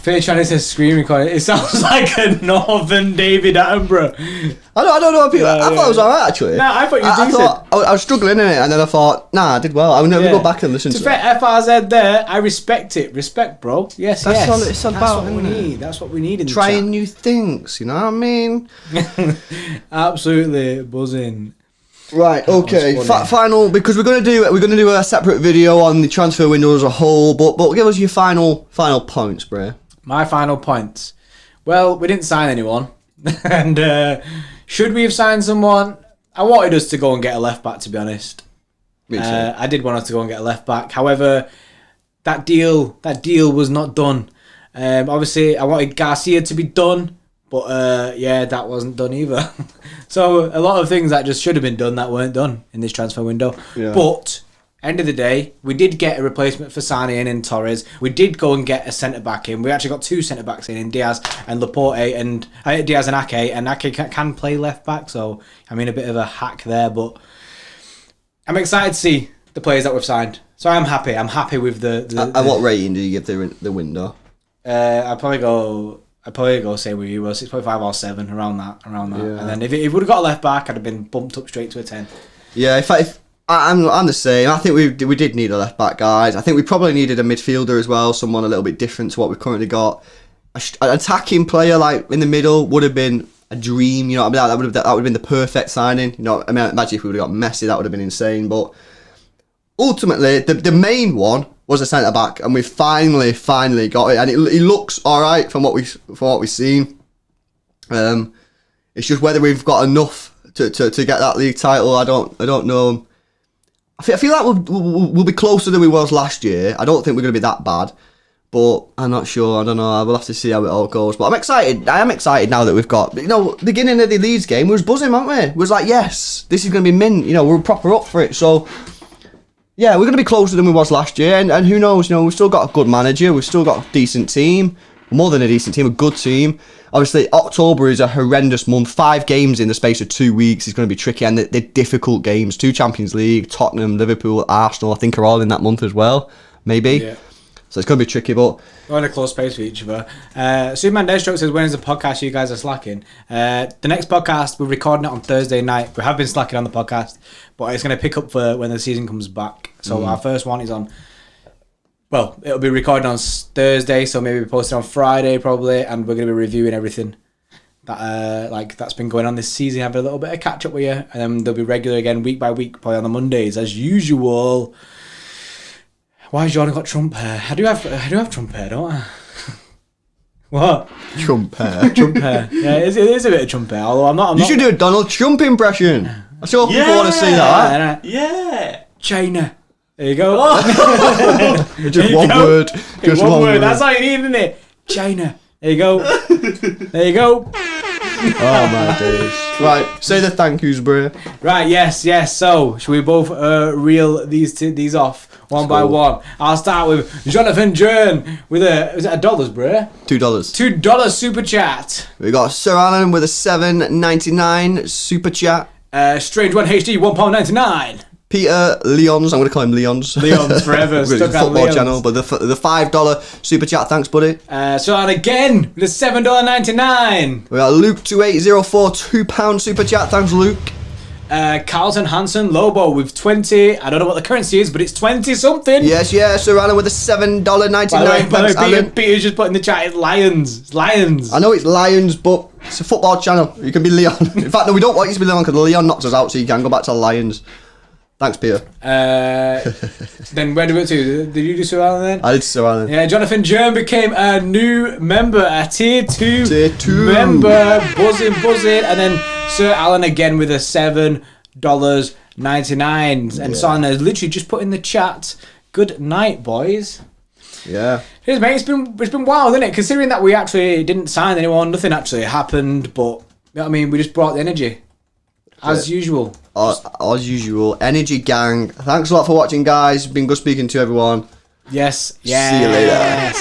[SPEAKER 2] Fair Chinese says screen recording. It sounds like a northern David Attenborough.
[SPEAKER 3] I don't know what people. I thought it was alright actually.
[SPEAKER 2] Nah, I thought you
[SPEAKER 3] I
[SPEAKER 2] decent.
[SPEAKER 3] thought I was struggling in it, and then I thought, nah, I did well. I'm gonna go back and listen to
[SPEAKER 2] fair,
[SPEAKER 3] it.
[SPEAKER 2] FRZ there, I respect it. Respect, bro. Yes,
[SPEAKER 3] That's
[SPEAKER 2] yes.
[SPEAKER 3] all it's about,
[SPEAKER 2] That's what we
[SPEAKER 3] isn't it?
[SPEAKER 2] need. That's what we need in
[SPEAKER 3] Trying
[SPEAKER 2] the
[SPEAKER 3] new things, you know what I mean?
[SPEAKER 2] chat. Absolutely buzzing.
[SPEAKER 3] Right, okay.
[SPEAKER 2] funny.
[SPEAKER 3] Final, because we're gonna do a separate video on the transfer window as a whole. But give us your final points, Bray.
[SPEAKER 2] My final points. Well, we didn't sign anyone, and should we have signed someone? I wanted us to go and get a left back. To be honest,
[SPEAKER 3] Me too.
[SPEAKER 2] I did want us to go and get a left back. However, that deal was not done. Obviously, I wanted Garcia to be done, but that wasn't done either. So a lot of things that just should have been done that weren't done in this transfer window.
[SPEAKER 3] Yeah.
[SPEAKER 2] But end of the day, we did get a replacement for Sane in Torres. We did go and get a centre back in. We actually got 2 centre backs in Diaz and Laporte, and Diaz and Ake. And Ake can play left back, so I mean a bit of a hack there. But I'm excited to see the players that we've signed. So I'm happy. I'm happy with the
[SPEAKER 3] And what rating do you give the window?
[SPEAKER 2] I'd probably go say with you, 6.5 or 7 around that.
[SPEAKER 3] Yeah.
[SPEAKER 2] And then if we would have got a left back, I'd have been bumped up straight to a 10.
[SPEAKER 3] Yeah, if I'm the same. I think we did need a left back, guys. I think we probably needed a midfielder as well, someone a little bit different to what we've currently got. An attacking player like in the middle would have been a dream. You know what I mean? That would have been the perfect signing. You know, I mean, imagine if we would have got Messi, that would have been insane. But ultimately, the main one was a centre back, and we finally got it, and it looks all right from what we've seen. It's just whether we've got enough to get that league title. I don't know. I feel like we'll be closer than we was last year. I don't think we're going to be that bad, but I'm not sure. I don't know. We'll have to see how it all goes. But I'm excited. I am excited now that we've got, beginning of the Leeds game, we was buzzing, weren't we? We was like, yes, this is going to be mint. We're proper up for it. So, yeah, we're going to be closer than we was last year. And who knows, we've still got a good manager. We've still got a decent team. more than a decent team, a good team. Obviously, October is a horrendous month. 5 games in the space of 2 weeks is going to be tricky, and they're difficult games. 2 Champions League, Tottenham, Liverpool, Arsenal, I think are all in that month as well, maybe.
[SPEAKER 2] Yeah.
[SPEAKER 3] So it's going to be tricky, but...
[SPEAKER 2] We're in a close space for each other. Superman Deathstroke says, when is the podcast? You guys are slacking. The next podcast, we're recording it on Thursday night. We have been slacking on the podcast, but it's going to pick up for when the season comes back. So our first one is on... Well, it'll be recorded on Thursday, so maybe posted on Friday probably, and we're going to be reviewing everything that that's been going on this season. Have a little bit of catch up with you, and then they'll be regular again week by week, probably on the Mondays as usual. Why has Jordan got Trump hair? I do have Trump hair, don't I? What?
[SPEAKER 3] Trump hair.
[SPEAKER 2] Trump hair. Yeah, it is a bit of Trump hair. Although I'm not.
[SPEAKER 3] You should do a Donald Trump impression. I'm sure people want to see that.
[SPEAKER 4] Yeah.
[SPEAKER 2] China. There you go.
[SPEAKER 3] Just one word. Just
[SPEAKER 2] one word. That's all you need, isn't it? China. There you go. There you go.
[SPEAKER 3] Oh my days. Right, say the thank yous, bro.
[SPEAKER 2] Right, yes. So, should we both reel these off one by one? I'll start with Jonathan Jern with is it $1, bro?
[SPEAKER 3] $2.
[SPEAKER 2] $2 super chat.
[SPEAKER 3] We got Sir Alan with a $7.99 super chat.
[SPEAKER 2] Strange One HD, £1.99.
[SPEAKER 3] Peter Leons, I'm going to call him Leons.
[SPEAKER 2] Leons forever.
[SPEAKER 3] Stuck
[SPEAKER 2] Stuck on
[SPEAKER 3] football
[SPEAKER 2] Leons.
[SPEAKER 3] channel, but the $5 super chat, thanks, buddy.
[SPEAKER 2] So on again with a $7.99.
[SPEAKER 3] We got Luke 2804 £2 super chat, thanks, Luke.
[SPEAKER 2] Carlton Hansen Lobo with 20. I don't know what the currency is, but it's 20 something.
[SPEAKER 3] Yes, Sir Alan with a $7.99.
[SPEAKER 2] By the
[SPEAKER 3] Thanks,
[SPEAKER 2] way,
[SPEAKER 3] Alan.
[SPEAKER 2] Peter's just put in the chat. It's Lions. It's Lions.
[SPEAKER 3] I know it's Lions, but it's a football channel. You can be Leon. In fact, no, we don't want you to be Leon because Leon knocked us out, so you can go back to the Lions. Thanks, Peter.
[SPEAKER 2] Then where do we go to? Did you do Sir Alan then?
[SPEAKER 3] I did Sir Alan.
[SPEAKER 2] Yeah, Jonathan Jern became a new member, a tier 2 member. Buzzing. And then Sir Alan again with a $7.99. And Son has literally just put in the chat, good night, boys.
[SPEAKER 3] Yeah.
[SPEAKER 2] Here's mate, it's been wild, isn't it? Considering that we actually didn't sign anyone, nothing actually happened, but you know what I mean, we just brought the energy. As usual.
[SPEAKER 3] As usual. Energy gang. Thanks a lot for watching, guys. Been good speaking to everyone.
[SPEAKER 2] Yes.
[SPEAKER 3] See you later.